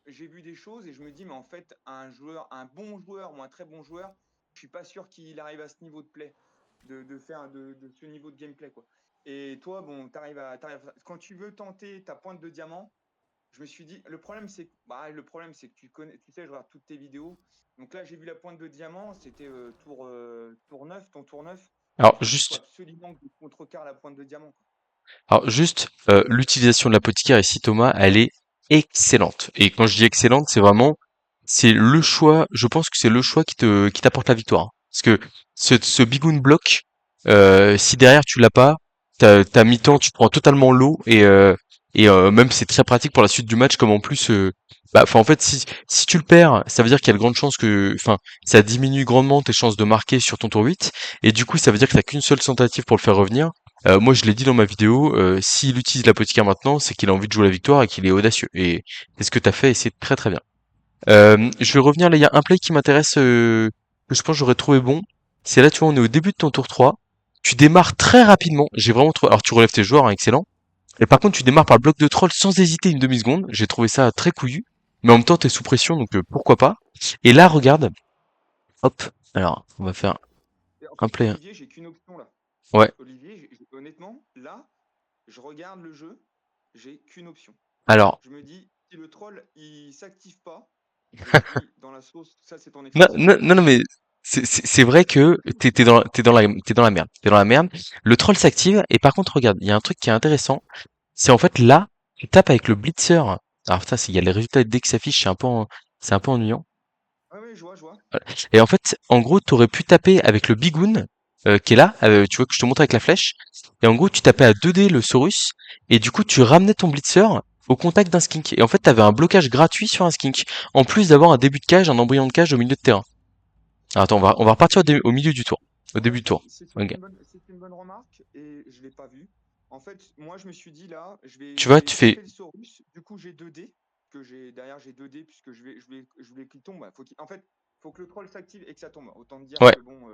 j'ai vu des choses et je me dis, mais en fait, un bon joueur ou un très bon joueur, je suis pas sûr qu'il arrive à ce niveau de play, de faire de ce niveau de gameplay, quoi. Et toi, bon, quand tu veux tenter ta pointe de diamant, je me suis dit, le problème, c'est que tu sais, je regarde toutes tes vidéos. Donc là, j'ai vu la pointe de diamant, c'était tour 9, ton tour 9. Et Alors je me dis, il faut juste, absolument que je contrecarre la pointe de diamant, quoi. l'utilisation de l'apothicaire ici, Thomas, elle est excellente. Et quand je dis excellente, c'est vraiment, c'est le choix. Je pense que c'est le choix qui t'apporte la victoire, hein. Parce que ce bigoon block, si derrière tu l'as pas, t'as mi-temps, tu prends totalement l'eau Et même c'est très pratique pour la suite du match, comme en plus, bah, enfin en fait si tu le perds, ça veut dire qu'il y a de grandes chances que, enfin ça diminue grandement tes chances de marquer sur ton tour 8. Et du coup ça veut dire que t'as qu'une seule tentative pour le faire revenir. Moi je l'ai dit dans ma vidéo, s'il utilise l'apothicaire maintenant, c'est qu'il a envie de jouer la victoire et qu'il est audacieux. Et c'est ce que t'as fait et c'est très très bien. Je vais revenir là, il y a un play qui m'intéresse, que je pense que j'aurais trouvé bon. C'est là, tu vois, on est au début de ton tour 3. Tu démarres très rapidement. J'ai vraiment trouvé. Alors tu relèves tes joueurs, hein, excellent. Et par contre, tu démarres par le bloc de troll sans hésiter une demi-seconde. J'ai trouvé ça très couillu. Mais en même temps, t'es sous pression, donc pourquoi pas. Et là, regarde. Hop. Alors, on va faire Et en un fait, play. Olivier, j'ai qu'une option là. Ouais. Olivier, honnêtement, là, je regarde le jeu, j'ai qu'une option. Alors, Je me dis, si le troll il s'active pas, je suis dans la sauce. Ça, c'est ton non, expression. non, non, non, mais c'est vrai que t'es dans la merde. T'es dans la merde. Le troll s'active. Et par contre, regarde, il y a un truc qui est intéressant. C'est en fait là, tu tapes avec le blitzer. Alors ça, il y a les résultats dès qui s'affichent, c'est un peu ennuyant. Ah oui, je vois, je vois. Et en fait, en gros, t'aurais pu taper avec le bigoon qui est là, tu vois que je te montre avec la flèche. Et en gros, tu tapais à 2D le Saurus, et du coup, tu ramenais ton blitzer au contact d'un skink. Et en fait, t'avais un blocage gratuit sur un skink, en plus d'avoir un début de cage, un embryon de cage au milieu de terrain. Alors, attends, on va repartir au milieu du tour, au Ouais, début du tour. Ok. c'est une bonne remarque et je l'ai pas vu. En fait, moi, je me suis dit là, Tu je vois, vais tu fais, taper le Saurus. Du coup, j'ai 2D, que j'ai derrière, j'ai 2D puisque je voulais qu'il tombe. En fait, faut que le troll s'active et que ça tombe. Autant te dire ouais. que bon,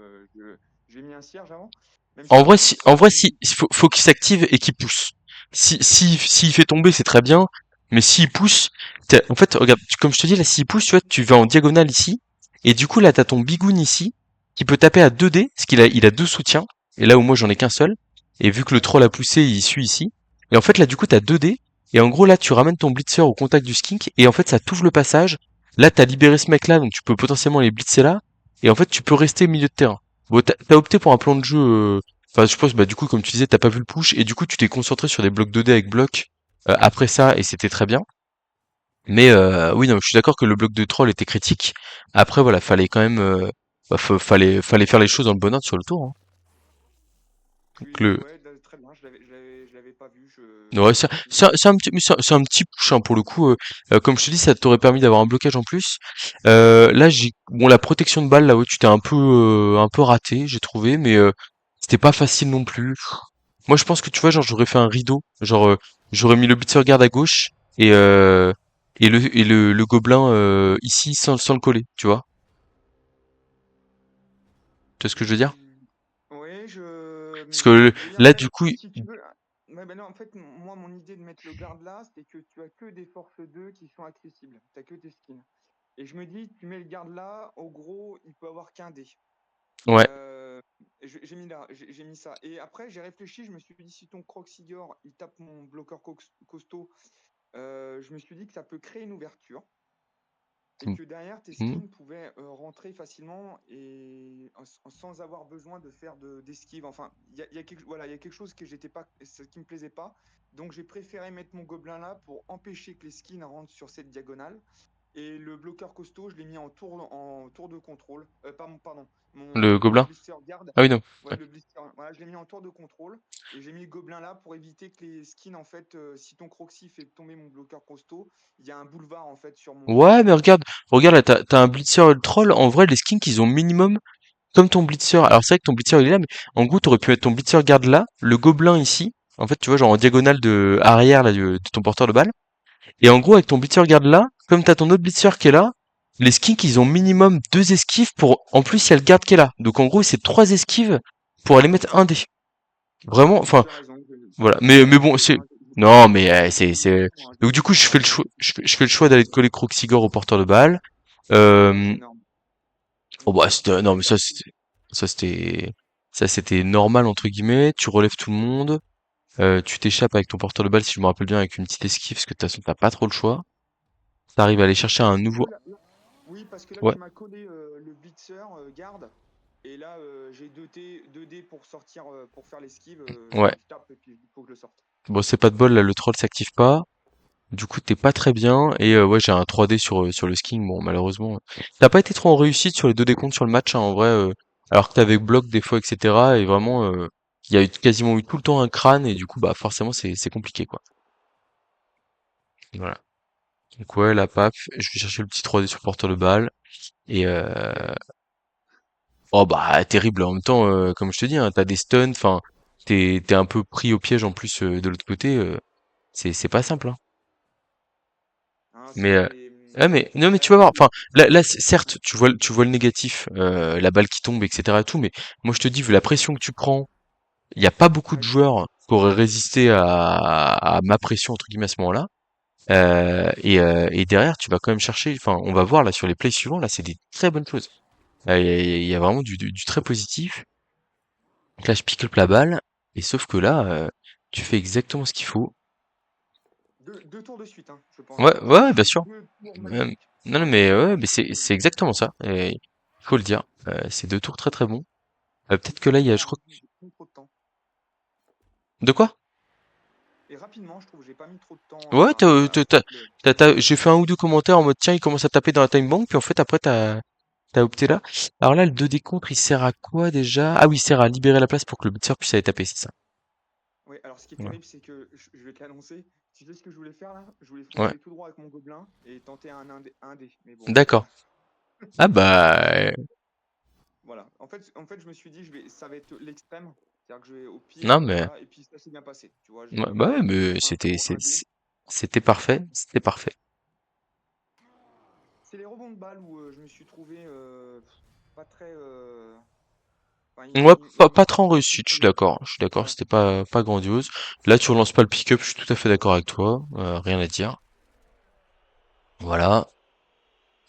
j'ai mis un cierge avant, même En si vrai, bon, si, en vrai, j'ai si, faut qu'il s'active et qu'il pousse. S'il fait tomber, c'est très bien. Mais s'il pousse, en fait, regarde, comme je te dis, là, s'il pousse, tu vois, tu vas en diagonale ici. Et du coup, là, t'as ton bigoon ici, qui peut taper à 2D, parce il a deux soutiens. Et là où moi, j'en ai qu'un seul. Et vu que le ouais, troll a poussé, il suit ici. Et en fait, là, du coup, t'as 2D. Et en gros, là, tu ramènes ton blitzer au contact du skink. Et en fait, ça t'ouvre le passage. Là, t'as libéré ce mec-là, donc tu peux potentiellement les blitzer là. Et en fait, tu peux rester au milieu de terrain. Bon, t'as opté pour un plan de jeu, enfin, je pense, bah, du coup, comme tu disais, t'as pas vu le push, et du coup, tu t'es concentré sur des blocs 2D avec bloc, après ça, et c'était très bien. Mais, oui, non, je suis d'accord que le bloc de troll était critique. Après, voilà, fallait quand même, bah, fallait faire les choses dans le bon ordre sur le tour, hein. Donc, ouais, très bien. Je l'avais pas vu. ouais, Effectivement. c'est un petit, mais c'est un petit push, hein, pour le coup, comme je te dis, ça t'aurait permis d'avoir un blocage en plus. Là, bon, la protection de balle, là, ouais, tu t'es un peu raté, j'ai trouvé, mais, c'était pas facile non plus. Moi, je pense que tu vois, genre, j'aurais fait un rideau. Genre, j'aurais mis le blitzer guard à gauche et le gobelin ici sans le coller, tu vois. Tu vois ce que je veux dire? Oui, Parce que oui, là, après, du coup, si tu veux. Ouais, ben non, en fait, moi, mon idée de mettre le garde là, c'est que tu as que des forces 2 qui sont accessibles. Tu que tes skins. Et je me dis, tu mets le garde là, au gros, il peut avoir qu'un dé. ouais, Euh, j'ai mis ça. Et après, j'ai réfléchi, je me suis dit, si ton Croxigor, il tape mon bloqueur costaud, je me suis dit que ça peut créer une ouverture et que derrière, tes mm, skins pouvaient rentrer facilement et sans avoir besoin de faire d'esquive. Enfin, voilà, il y a quelque chose que j'étais pas, ce qui me plaisait pas. Donc, j'ai préféré mettre mon gobelin là pour empêcher que les skins rentrent sur cette diagonale. Et le bloqueur costaud, je l'ai mis en tour de contrôle. Pardon, le mon gobelin. blister garde. Ah oui, non. Ouais, Ouais, le blister. Voilà, je l'ai mis en tour de contrôle. Et j'ai mis le gobelin là pour éviter que les skins, en fait, si ton Croxy fait tomber mon bloqueur costaud, il y a un boulevard, en fait, sur ouais, mais mon. regarde là, t'as un blitzer et le troll. En vrai, les skins, ils ont minimum comme ton blitzer. Alors c'est vrai que ton blitzer il est là, mais en gros, t'aurais pu mettre ton blitzer garde là, le gobelin ici. En fait, tu vois, genre en diagonale de arrière là, de ton porteur de balle. Et en gros, avec ton blitzer garde là, comme t'as ton autre blitzer qui est là, les skinks, ils ont minimum deux esquives pour, en plus, il y a le garde qui est là. Donc, en gros, c'est trois esquives pour aller mettre un dé. Vraiment, Non, enfin, tu as raison. voilà. Ouais, Mais non, bon, c'est c'est, bien. non, mais, J'ai donc, du été coup, je con, fais hein, le choix, j'ai- je fais le choix d'aller coller Croxigore au porteur de balle. Ouais, c'est Euh, énorme. bon, bah, non, Après, mais t'as. ça, c'était normal, entre guillemets. Tu relèves tout le monde. Tu t'échappes avec ton porteur de balle, si je me rappelle bien, avec une petite esquive, parce que de toute façon, t'as pas trop le choix. T'arrives à aller chercher un Si tu nouveau, veux, oui, parce que là, ouais, tu m'as collé le blitzer garde. Et là, j'ai 2D pour sortir, pour faire l'esquive. ouais. Je tape et puis il faut que je le sorte. Bon, c'est pas de bol, là, le troll s'active pas. Du coup, t'es pas très bien. Et ouais, j'ai un 3D sur le skiing. Bon, malheureusement, t'as pas été trop en réussite sur les deux décomptes sur le match, hein, en vrai. Alors que t'avais bloc des fois, etc. Et vraiment, il y a quasiment eu tout le temps un crâne. Et du coup, bah forcément, c'est compliqué, quoi. Voilà. Donc ouais, la paf, je vais chercher le petit 3D sur porteur de balle. Et Terrible. oh bah terrible en même temps, comme je te dis, hein, t'as des stuns, enfin, t'es un peu pris au piège en plus de l'autre côté, c'est pas simple, hein. Hein, Mais mais non mais ouais, tu vas ouais, voir, c'est enfin là ouais. certes tu vois le négatif, la balle qui tombe, etc. et tout, mais moi je te dis vu la pression que tu prends, il y a pas beaucoup de Ouais, c'est ça. joueurs qui auraient résisté à ma pression entre guillemets à ce moment-là. Et derrière tu vas quand même chercher, enfin on va voir là sur les plays suivants, là c'est des très bonnes choses. Il y a vraiment du très positif. Donc là je pick up la balle, et sauf que là tu fais exactement ce qu'il faut. Deux tours de suite, hein, je pense. Ouais ouais ouais, bien C'est sûr. deux tours Euh, magnifiques. non, non, Enfin, mais ouais, vraiment, mais je trouve. c'est exactement ça. Et il faut le dire. C'est deux tours très très bons. Peut-être que là, il y a, je Rapidement, crois. hein, j'ai pas mis trop de temps. De quoi? Et rapidement, je trouve, j'ai pas mis trop de temps Ouais, à pick le. j'ai fait un ou deux commentaires en mode tiens, il commence à taper dans la time bank, puis en fait après t'as opté là. Alors là, le 2D contre, il sert à quoi déjà? Ah oui, il sert à libérer la place pour que le blitzer puisse aller taper, c'est ça. Oui, alors ce qui est Ouais. terrible, c'est que je vais te l'annoncer. Tu sais ce que je voulais faire là? Je voulais Ouais. foncer tout droit avec mon gobelin et tenter un dé. Mais bon, D'accord. Ah bah voilà. En fait, je me suis dit, ça va être l'extrême. C'est-à-dire que je vais au pire, non mais voilà. Et puis ça s'est bien passé. Tu vois, ouais, j'ai bah ouais, eu mais un tour, un dé. c'était parfait, c'était parfait. C'est les rebonds de balles où je me suis trouvé pas très. Enfin, Ouais, il pas manque trop en de réussite, contrôle. je suis d'accord, Ouais. c'était pas grandiose. Là, tu relances pas le pick-up, je suis tout à fait d'accord avec toi, rien à dire. Voilà.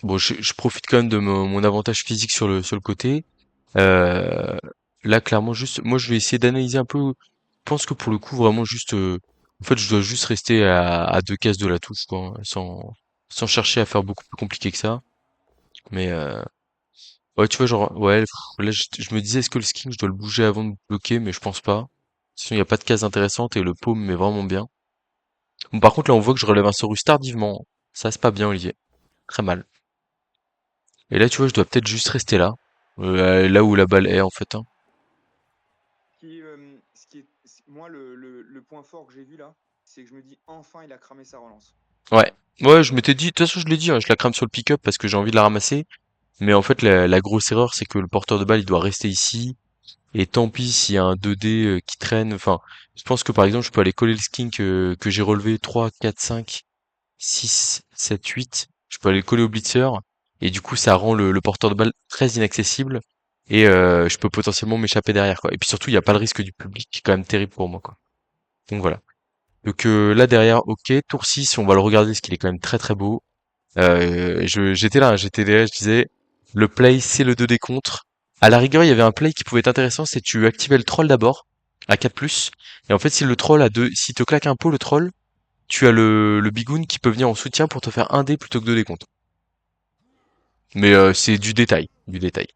Bon, je profite quand même de mon avantage physique sur le côté. Euh, Là, clairement, juste, moi, je vais essayer d'analyser un peu. Je pense que pour le coup, vraiment, juste, en fait, je dois juste rester à deux cases de la touche, quoi, hein, sans chercher à faire beaucoup plus compliqué que ça. Mais, ouais, tu vois, genre, ouais, là, je me disais, est-ce que le skill, je dois le bouger avant de bloquer, mais je pense pas. Sinon, il n'y a pas de case intéressante et le paume met vraiment bien. Bon, par contre, là, on voit que je relève un Saurus tardivement. Ça, c'est pas bien, Olivier. Très mal. Et là, tu vois, je dois peut-être juste rester là. Là où la balle est, en fait, hein. Moi, le point fort que j'ai vu là, c'est que je me dis enfin il a cramé sa relance. Ouais. Ouais, je m'étais dit, de toute façon, je l'ai dit, hein, je la crame sur le pick-up parce que j'ai envie de la ramasser. Mais en fait, la grosse erreur, c'est que le porteur de balle, il doit rester ici. Et tant pis s'il y a un 2D qui traîne. Enfin, je pense que par exemple, je peux aller coller le skin que j'ai relevé 3, 4, 5, 6, 7, 8. Je peux aller le coller au blitzer. Et du coup, ça rend le porteur de balle très inaccessible. Et je peux potentiellement m'échapper derrière, quoi. Et puis surtout, il n'y a pas le risque du public qui est quand même terrible pour moi, quoi. Donc voilà. Donc là derrière, ok, tour 6, on va le regarder parce qu'il est quand même très très beau. J'étais là, hein, j'étais derrière, je disais, le play, c'est le 2D contre. À la rigueur, il y avait un play qui pouvait être intéressant, c'est tu activais le troll d'abord, à 4+, et en fait, si le troll a deux, s'il te claque un pot, le troll, tu as le bigoon qui peut venir en soutien pour te faire un dé plutôt que 2 dés contre. Mais c'est du détail, du détail.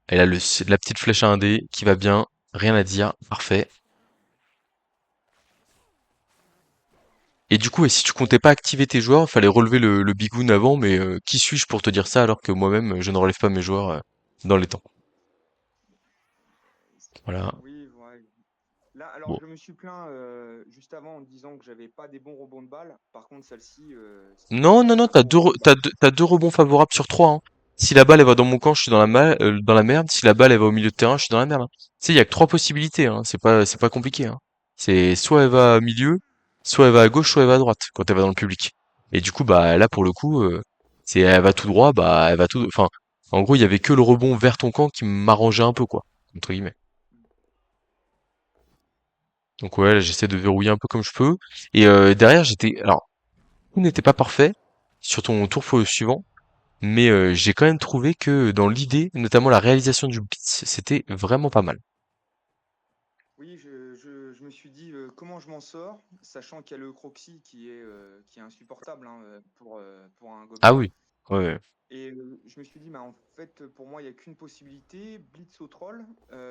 Et là, la petite flèche à un dé qui va bien, rien à dire, parfait. Et du coup, et si tu comptais pas activer tes joueurs, fallait relever le bigoon avant, mais qui suis-je pour te dire ça alors que moi-même, je ne relève pas mes joueurs dans les temps. Voilà. Oui, ouais. Là, alors Bon. je me suis plaint juste avant en disant que j'avais pas des bons rebonds de balles. Par contre, celle-ci, Non, non, c'est non, un gros rebond de balle. t'as deux rebonds favorables sur trois, hein. Si la balle elle va dans mon camp, je suis dans la merde. Si la balle elle va au milieu de terrain, je suis dans la merde, hein. Tu sais, il y a que trois possibilités, hein. C'est pas compliqué, hein. C'est soit elle va au milieu, soit elle va à gauche, soit elle va à droite quand elle va dans le public. Et du coup, bah là pour le coup, c'est elle va tout droit, bah elle va tout. Enfin, en gros, il y avait que le rebond vers ton camp qui m'arrangeait un peu, quoi, entre guillemets. Donc ouais, là, j'essaie de verrouiller un peu comme je peux. Et derrière, alors tout n'était pas parfait sur ton tour suivant. Mais j'ai quand même trouvé que dans l'idée, notamment la réalisation du blitz, c'était vraiment pas mal. Oui, je me suis dit comment je m'en sors, sachant qu'il y a le Croxy qui est insupportable hein, pour un Ah gobelin. oui, ouais, ouais. Et je me suis dit, bah, en fait, pour moi, il n'y a qu'une possibilité, blitz au troll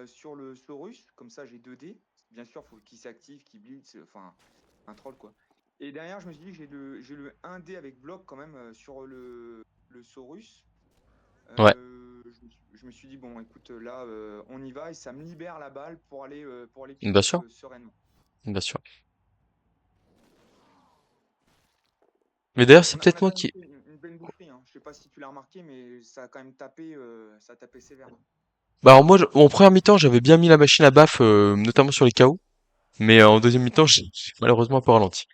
sur le Saurus, comme ça j'ai 2 dés. Bien sûr, il faut qu'il s'active, qu'il blitz, enfin, un troll quoi. Et derrière, je me suis dit, j'ai le 1 dé avec bloc quand même sur le Saurus. Ouais, Je me suis dit, bon, écoute, là, on y va et ça me libère la balle pour aller bien pick-up sûr, sereinement. bien sûr. Mais d'ailleurs, c'est On peut-être a moi quand même qui... fait une belle boucherie, hein. Je sais pas si tu l'as remarqué, mais ça a quand même tapé, ça a tapé sévère. Bah alors moi, en première mi-temps, j'avais bien mis la machine à baf, notamment sur les KO. Mais en deuxième mi-temps, j'ai malheureusement un peu ralenti.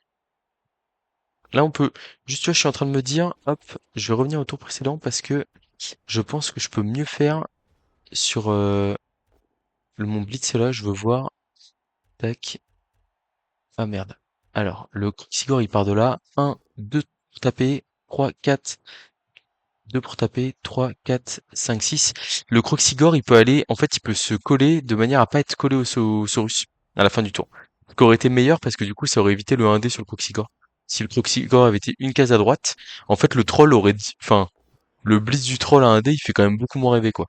Là, on peut... Juste, tu vois, je suis en train de me dire, hop, je vais revenir au tour précédent parce que je pense que je peux mieux faire sur mon blitz là. Je veux voir. Tac. Ah merde. Alors, le Sigor, il part de là. Un, 2 pour taper. 3, 4. 2 pour taper. 3, 4, 5, 6. Le Croxigore, il peut aller... En fait, il peut se coller de manière à pas être collé au Saurus à la fin du tour. Ce qui aurait été meilleur parce que du coup, ça aurait évité le 1D sur le Croxigore. Si le Croxigore avait été une case à droite, en fait, le troll aurait dit... Enfin, le blitz du troll à 1D, il fait quand même beaucoup moins rêver, quoi.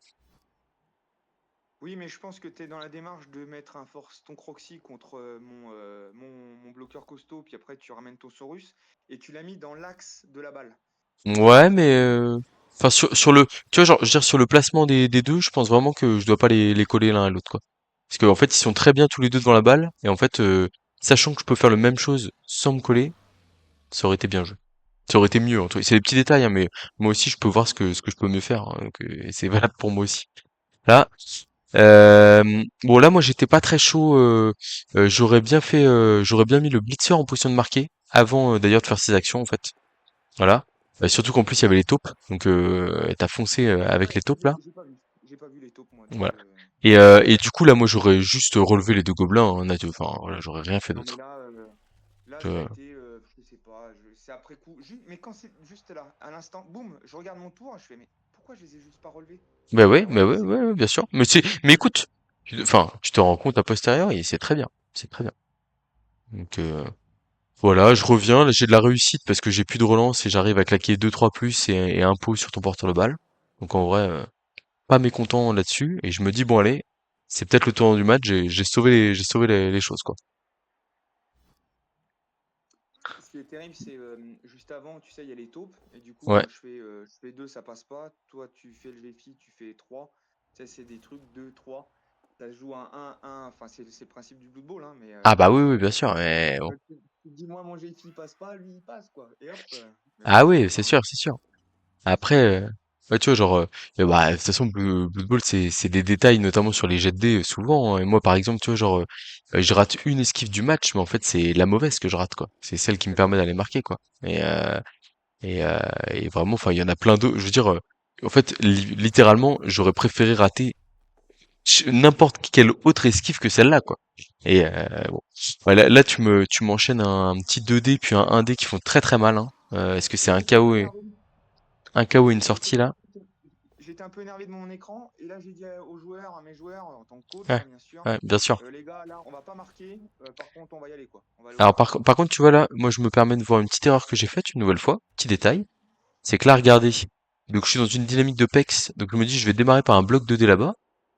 Oui, mais je pense que tu es dans la démarche de mettre un force ton Croxy contre mon bloqueur costaud, puis après tu ramènes ton Saurus, et tu l'as mis dans l'axe de la balle. Ouais, mais enfin sur le, tu vois, genre, je veux dire sur le placement des deux, je pense vraiment que je dois pas les coller l'un à l'autre, quoi. Parce qu'en fait, ils sont très bien tous les deux devant la balle, et en fait, sachant que je peux faire la même chose sans me coller, ça aurait été bien joué. Ça aurait été mieux, en tout cas. C'est des petits détails, hein, mais moi aussi, je peux voir ce que je peux mieux faire, hein, donc, et c'est valable pour moi aussi. Là, bon là, moi, j'étais pas très chaud. J'aurais bien mis le blitzer en position de marquer avant, d'ailleurs, de faire ses actions, en fait. Voilà. Surtout qu'en plus il y avait les taupes, donc tu foncé avec Ouais, les taupes là. j'ai pas vu les taupes, moi, donc Voilà. Et du coup là moi j'aurais juste relevé les deux gobelins, hein, enfin voilà, j'aurais rien fait non, mais d'autre. là, ça a Je- été, je sais pas, c'est après coup. Mais quand c'est juste là, à l'instant, boum, je regarde mon tour, je fais, mais pourquoi je les ai juste pas relevés? Ah Bah ouais, ouais, c'est ouais, ouais, bien sûr. Mais écoute, enfin, tu te rends compte a posteriori et c'est très bien. Donc voilà, je reviens, là j'ai de la réussite parce que j'ai plus de relance et j'arrive à claquer deux trois plus et un pot sur ton porteur de balle. Donc en vrai, pas mécontent là-dessus et je me dis bon allez, c'est peut-être le tournant du match, j'ai sauvé les choses quoi. ce qui est terrible, c'est juste avant, tu sais, il y a les taupes, et du coup, Ouais. moi, je fais 2, ça passe pas. Toi, tu fais le défi, tu fais 3. Tu sais, c'est des trucs 2, 3. Ça se joue un 1, enfin, c'est le principe du Blood Bowl, hein, mais Ah bah oui, oui, bien sûr. Mais bon. tu te dis, moi, mon défi passe pas, lui, il passe, quoi. Et hop, mais bon, Ah c'est oui, comme c'est ça, hein. sûr, c'est sûr. Après, ouais, tu vois, genre, bah, de toute façon, Blood Bowl, c'est des détails, notamment sur les jets de dés, souvent, hein. Et moi, par exemple, tu vois, genre, je rate une esquive du match, mais en fait, c'est la mauvaise que je rate, quoi. C'est celle qui me permet d'aller marquer, quoi. Et, euh, et vraiment, enfin, il y en a plein d'autres. Je veux dire, en fait, littéralement, j'aurais préféré rater n'importe quelle autre esquive que celle-là, quoi. Et bon. Voilà, là, tu m'enchaînes un petit 2D puis un 1D qui font très très mal, hein. Est-ce que c'est Mais j'étais un peu énervé. un KO et une J'étais sortie là? j'étais un peu énervé de mon écran, et là, j'ai dit aux joueurs, à mes joueurs, en tant que coach, Ouais, hein, bien sûr, ouais, bien sûr. les gars, là, on va pas marquer. Par contre, on va y aller, quoi. On va aller au Alors but. par contre, tu vois là, moi je me permets de voir une petite erreur que j'ai faite une nouvelle fois, petit détail, c'est que là, regardez, donc je suis dans une dynamique de PEX, donc je me dis je vais démarrer par un bloc 2D là-bas,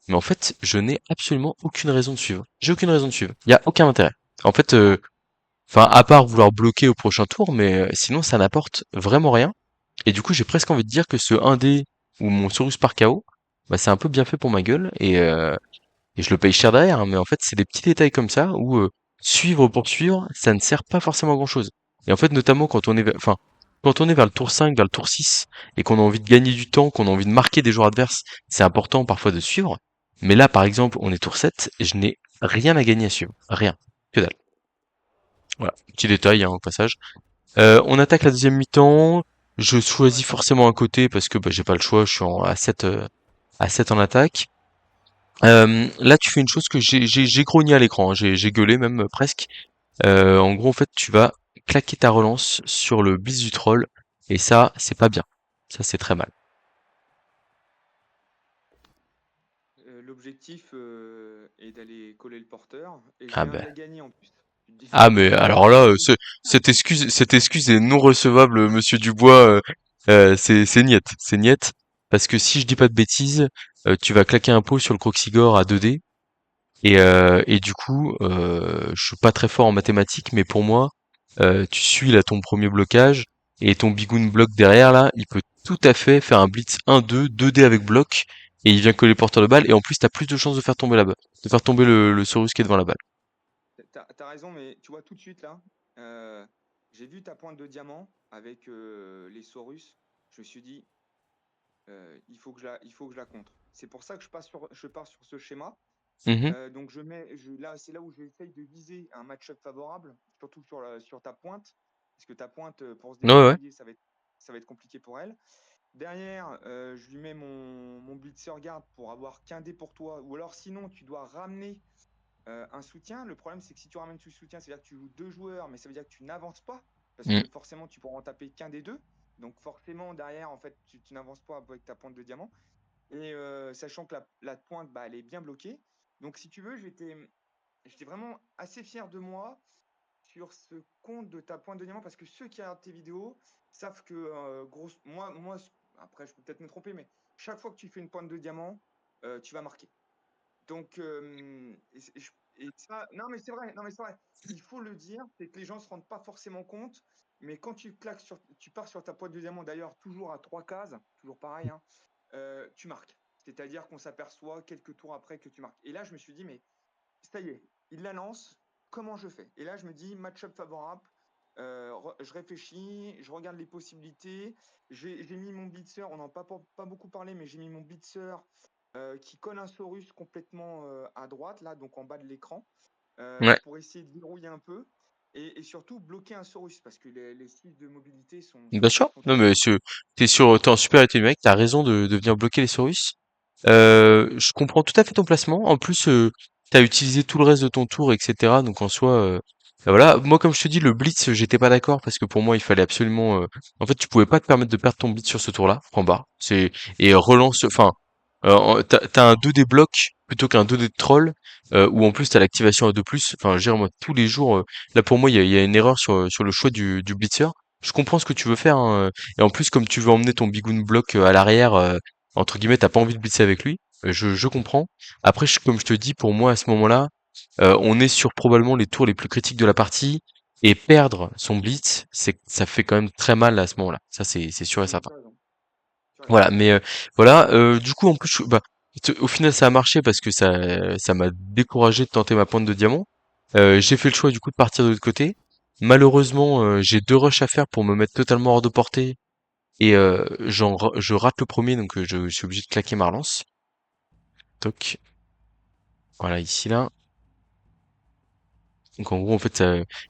mais en fait, je n'ai absolument aucune raison de suivre. J'ai aucune raison de suivre. Il y a aucun intérêt. En fait, enfin, à part vouloir bloquer au prochain tour, mais sinon ça n'apporte vraiment rien. Et du coup, j'ai presque envie de dire que ce 1D ou mon Saurus par KO, bah, c'est un peu bien fait pour ma gueule et je le paye cher derrière, hein, mais en fait, c'est des petits détails comme ça où suivre pour suivre, ça ne sert pas forcément à grand-chose. Et en fait, notamment quand on est enfin, quand on est vers le tour 5, vers le tour 6 et qu'on a envie de gagner du temps, qu'on a envie de marquer des joueurs adverses, c'est important parfois de suivre. Mais là, par exemple, on est tour 7 et je n'ai rien à gagner à suivre. Rien. Que dalle. Voilà. Petit détail, hein, au passage. On attaque la deuxième mi-temps. Je choisis Ouais. forcément un côté parce que bah, j'ai pas le choix. Je suis à 7 en attaque. Là, tu fais une chose que j'ai grogné à l'écran. Hein, j'ai gueulé même presque. En gros, en fait, tu vas claquer ta relance sur le bis du troll. Et ça, c'est pas bien. Ça, c'est très mal. L'objectif est d'aller coller le porteur, et je Ah viens de ben. la gagner en plus. Tu te dis, Ah mais alors là, tu te dis, cette excuse est non recevable, Monsieur Dubois. C'est niette, c'est niette. Parce que si je dis pas de bêtises, tu vas claquer un pot sur le Croxigore à 2D. Et du coup, je suis pas très fort en mathématiques, mais pour moi, tu suis là ton premier blocage et ton bigoon bloc derrière là, il peut tout à fait faire un blitz 1-2, 2D avec bloc et il vient coller porteur de balle et en plus t'as plus de chances de faire tomber de faire tomber le Saurus qui est devant la balle. t'as raison, mais tu vois tout de suite là, euh, j'ai vu ta pointe de diamant avec les Saurus. Je me suis dit, il faut que je la contre. C'est pour ça que je pars sur ce schéma. Mhm. Donc là, c'est là où j'essaye de viser un match-up favorable, surtout sur ta pointe, parce que ta pointe, pour se Ouais, ouais. débrouiller, ça va être compliqué pour elle. Derrière, je lui mets mon blitzer guard pour avoir qu'un dé pour toi, ou alors sinon, tu dois ramener un soutien. Le problème, c'est que si tu ramènes tout soutien, c'est-à-dire que tu joues deux joueurs, mais ça veut dire que tu n'avances pas, parce Mm. que forcément, tu pourras en taper qu'un des deux. Donc forcément, derrière, en fait, tu n'avances pas avec ta pointe de diamant. Et sachant que la pointe, bah, elle est bien bloquée. Donc si tu veux, j'étais vraiment assez fier de moi sur ce compte de ta pointe de diamant, parce que ceux qui regardent tes vidéos savent que, après, je peux peut-être me tromper, mais chaque fois que tu fais une pointe de diamant, tu vas marquer. Donc, et ça, non, mais c'est vrai, non, mais c'est vrai. Il faut le dire, c'est que les gens se rendent pas forcément compte, mais quand tu pars sur ta pointe de diamant, d'ailleurs, toujours à trois cases, toujours pareil, hein, tu marques. C'est-à-dire qu'on s'aperçoit quelques tours après que tu marques. Et là, je me suis dit, mais ça y est, il la lance, comment je fais? Et là, je me dis, match-up favorable, je réfléchis, je regarde les possibilités. J'ai mis mon blitzer, on n'en a pas beaucoup parlé, mais j'ai mis mon blitzer qui colle un Saurus complètement à droite, là, donc en bas de l'écran, Ouais. pour essayer de verrouiller un peu et surtout bloquer un Saurus parce que les skills de mobilité Bien sûr. sont Non, très mais forts. t'es en supériorité numérique, t'as raison de venir bloquer les Saurus. Je comprends tout à fait ton placement. En plus, t'as utilisé tout le reste de ton tour, etc. Donc en soi, voilà. Moi, comme je te dis, le blitz, j'étais pas d'accord parce que pour moi, il fallait absolument. En fait, tu pouvais pas te permettre de perdre ton blitz sur ce tour-là. Point barre. Et relance. Enfin, t'as un 2D bloc plutôt qu'un 2D de troll, où en plus t'as l'activation à 2+. Enfin, je veux dire, moi, tous les jours, là pour moi, il y a une erreur sur le choix du blitzer. Je comprends ce que tu veux faire, hein, et en plus, comme tu veux emmener ton bigoon block à l'arrière, entre guillemets, t'as pas envie de blitzer avec lui. Je comprends. Après, comme je te dis, pour moi, à ce moment-là, on est sur probablement les tours les plus critiques de la partie, et perdre son blitz, ça fait quand même très mal à ce moment-là. Ça, c'est sûr et Oui, certain. tu as raison. Tu as raison. Voilà, mais voilà, du coup, en plus, bah, au final, ça a marché parce que ça m'a découragé de tenter ma pointe de diamant. J'ai fait le choix du coup de partir de l'autre côté. Malheureusement, j'ai deux rushs à faire pour me mettre totalement hors de portée et je rate le premier, donc je suis obligé de claquer ma relance. Toc, voilà, ici là. Donc en gros, en fait,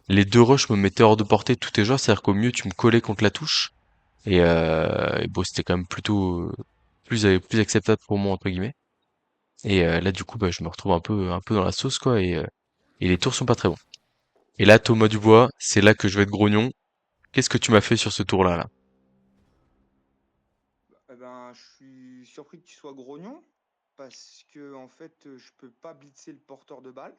les deux rushs me mettaient hors de portée de tous tes joueurs, c'est-à-dire qu'au mieux tu me collais contre la touche et bon, c'était quand même plutôt plus acceptable pour moi entre guillemets. Et là, du coup, bah, je me retrouve un peu dans la sauce, quoi, et les tours sont pas très bons. Et là, Thomas Dubois, c'est là que je vais être grognon. Qu'est-ce que tu m'as fait sur ce tour-là, là? Eh ben, je suis surpris que tu sois grognon parce que en fait, je peux pas blitzer le porteur de balle.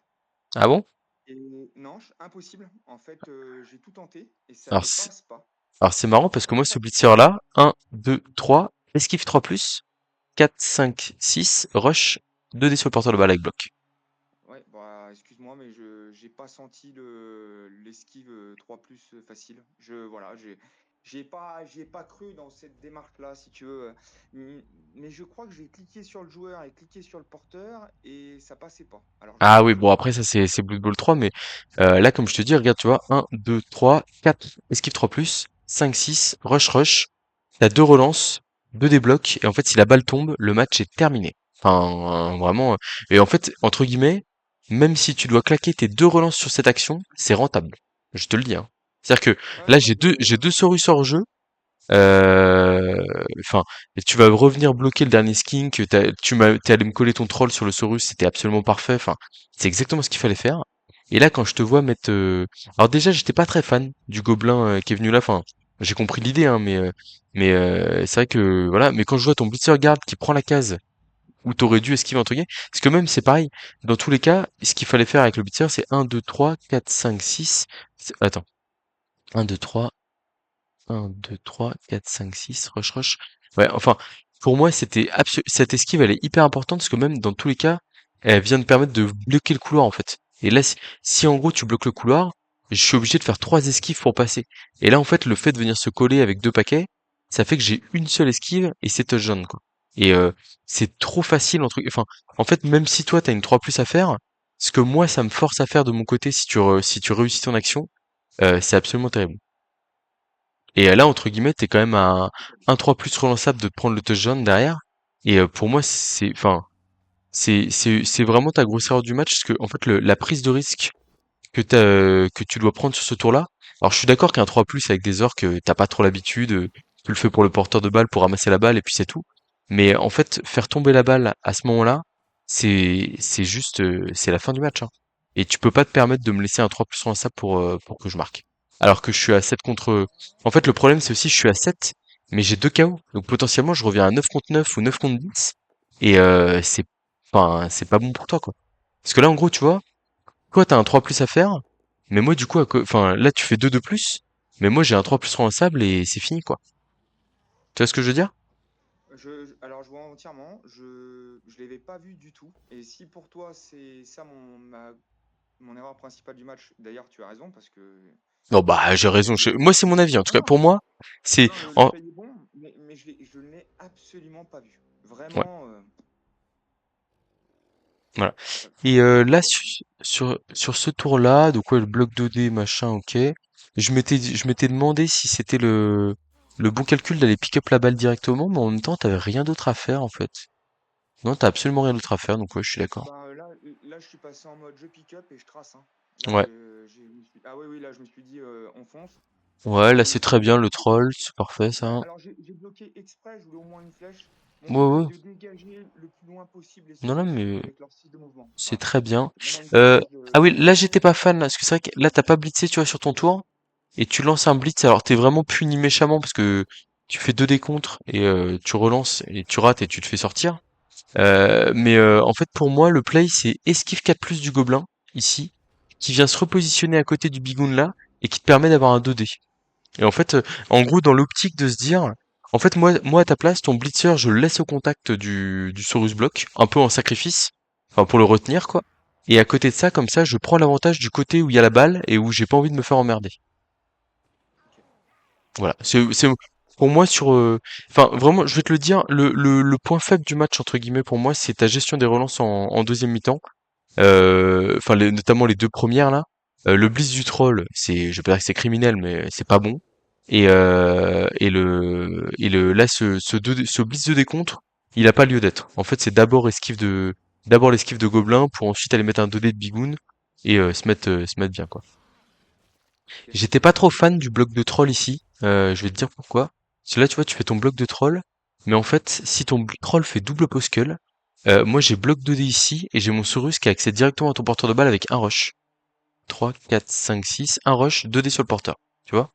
Ah bon? Et non, impossible. En fait, j'ai tout tenté et ça Alors, ne c'est, passe pas. alors c'est marrant parce que moi, Comment ce ça? blitzer-là, 1, 2, 3, esquive 3+, 4, 5, 6, rush, 2 dés sur le porteur de balle avec bloc. Ouais, bah, excuse-moi, mais je j'ai pas senti l'esquive 3 plus facile. Voilà, j'y ai pas cru dans cette démarche-là, si tu veux. Mais je crois que j'ai cliqué sur le joueur et cliqué sur le porteur et ça passait pas. Alors Ah oui, bon, après, ça, c'est Blood Bowl 3, mais là, comme je te dis, regarde, tu vois, 1, 2, 3, 4, esquive 3+, 5, 6, rush, rush. T'as deux relances, deux déblocs, et en fait, si la balle tombe, le match est terminé. Enfin, vraiment. Et en fait, entre guillemets, même si tu dois claquer tes deux relances sur cette action, c'est rentable. Je te le dis, hein. C'est-à-dire que ouais, là, ouais, j'ai deux Saurus hors jeu. Euh, Enfin, et tu vas revenir bloquer le dernier skink. T'es allé me coller ton troll sur le Saurus, c'était absolument parfait. Enfin, c'est exactement ce qu'il fallait faire. Et là, quand je te vois mettre, alors déjà, j'étais pas très fan du gobelin qui est venu là. Enfin, j'ai compris l'idée, hein, mais c'est vrai que voilà. Mais quand je vois ton blitzer guard qui prend la case où t'aurais dû esquiver entre guillemets, parce que même c'est pareil. Dans tous les cas, ce qu'il fallait faire avec le blitzer, c'est 1, 2, 3, 4, 5, 6. Attends, 1, 2, 3. 1, 2, 3, 4, 5, 6, rush, rush. Ouais, enfin, pour moi, cette esquive, elle est hyper importante parce que même dans tous les cas, elle vient de permettre de bloquer le couloir, en fait. Et là, si en gros tu bloques le couloir, je suis obligé de faire trois esquives pour passer. Et là, en fait, le fait de venir se coller avec deux paquets, ça fait que j'ai une seule esquive et c'est touchdown, quoi. Et c'est trop facile, enfin, en fait, même si toi, t'as une 3+ à faire, ce que moi, ça me force à faire de mon côté si tu réussis ton action, c'est absolument terrible. Et là, entre guillemets, t'es quand même à un 3 plus relançable de te prendre le touchdown derrière. Et pour moi, enfin, c'est vraiment ta grosse erreur du match, parce que en fait, la prise de risque que tu dois prendre sur ce tour-là. Alors, je suis d'accord qu'un 3 plus avec des orques, t'as pas trop l'habitude. Tu le fais pour le porteur de balle pour ramasser la balle et puis c'est tout. Mais en fait, faire tomber la balle à ce moment-là, c'est juste, c'est la fin du match, hein. Et tu peux pas te permettre de me laisser un 3 plus relançable pour que je marque. Alors que je suis à 7 contre. En fait, le problème, c'est aussi, je suis à 7 mais j'ai 2 KO. Donc potentiellement, je reviens à 9 contre 9 ou 9 contre 10. Et enfin, c'est pas bon pour toi, quoi. Parce que là, en gros, tu vois, toi, t'as un 3 plus à faire, mais moi, du coup, enfin, là, tu fais 2 de plus, mais moi, j'ai un 3 plus relançable et c'est fini, quoi. Tu vois ce que je veux dire? Alors, je vois entièrement. Je l'avais pas vu du tout. Et si pour toi, c'est ça mon erreur principale du match, d'ailleurs, tu as raison, parce que Non, bah, j'ai le raison. play est Moi, bon. c'est mon avis. En tout Non, cas, non, pour moi, c'est, non, le en, play est bon, mais je ne l'ai absolument pas vu. ouais, Vraiment, voilà. pas, Et pas là, top. sur ce tour-là, donc ouais, le bloc 2D, machin, ok. Je m'étais demandé si c'était le bon calcul d'aller pick up la balle directement, mais en même temps, t'avais rien d'autre à faire, en fait. Non, t'as absolument rien d'autre à faire, donc ouais, je suis d'accord. Ben, là, je suis passé en mode je pick up et je trace, hein. Là, Ouais. ah oui, oui, là, je me suis dit, on fonce. Ouais, là, J'ai c'est très j'ai bien, le bloqué. troll, c'est parfait, Ouais, ça. alors j'ai bloqué exprès, je voulais au moins une flèche. Mon Ouais, but, ouais. c'est de dégager le plus loin possible les Non, non, Saurus mais avec leur style de mouvement. c'est Voilà. très bien. C'est vraiment Euh, l'idée, ah oui, je là, fonce. j'étais pas fan, là, parce que c'est vrai que là, t'as pas blitzé, tu vois, sur ton tour, et tu lances un blitz, alors t'es vraiment puni méchamment, parce que tu fais 2 décontres, et tu relances, et tu rates, et tu te fais sortir. Mais en fait, pour moi, le play, c'est esquive 4 plus du gobelin, ici, qui vient se repositionner à côté du bigoun là, et qui te permet d'avoir un 2D. Et en fait, en gros, dans l'optique de se dire, en fait, moi à ta place, ton blitzer, je le laisse au contact du Saurus Block, un peu en sacrifice, enfin pour le retenir, quoi. Et à côté de ça, comme ça, je prends l'avantage du côté où il y a la balle et où j'ai pas envie de me faire emmerder. Ok. Voilà. C'est pour moi sur, enfin vraiment, je vais te le dire, le point faible du match entre guillemets pour moi, c'est ta gestion des relances en deuxième mi-temps. Enfin notamment les deux premières là. Le blitz du troll, je vais pas dire que c'est criminel, mais c'est pas bon. Et là ce blitz de décompte, il a pas lieu d'être. En fait, c'est d'abord l'esquive de gobelin pour ensuite aller mettre un 2D de bigoun et se mettre bien quoi. Ok. J'étais pas trop fan du bloc de troll ici. Je vais te dire pourquoi. Parce que là, tu vois, tu fais ton bloc de troll, mais en fait, si ton troll fait double poskull, moi j'ai bloc 2D ici et j'ai mon Saurus qui accède directement à ton porteur de balle avec un rush. 3, 4, 5, 6, un rush, 2D sur le porteur. Tu vois?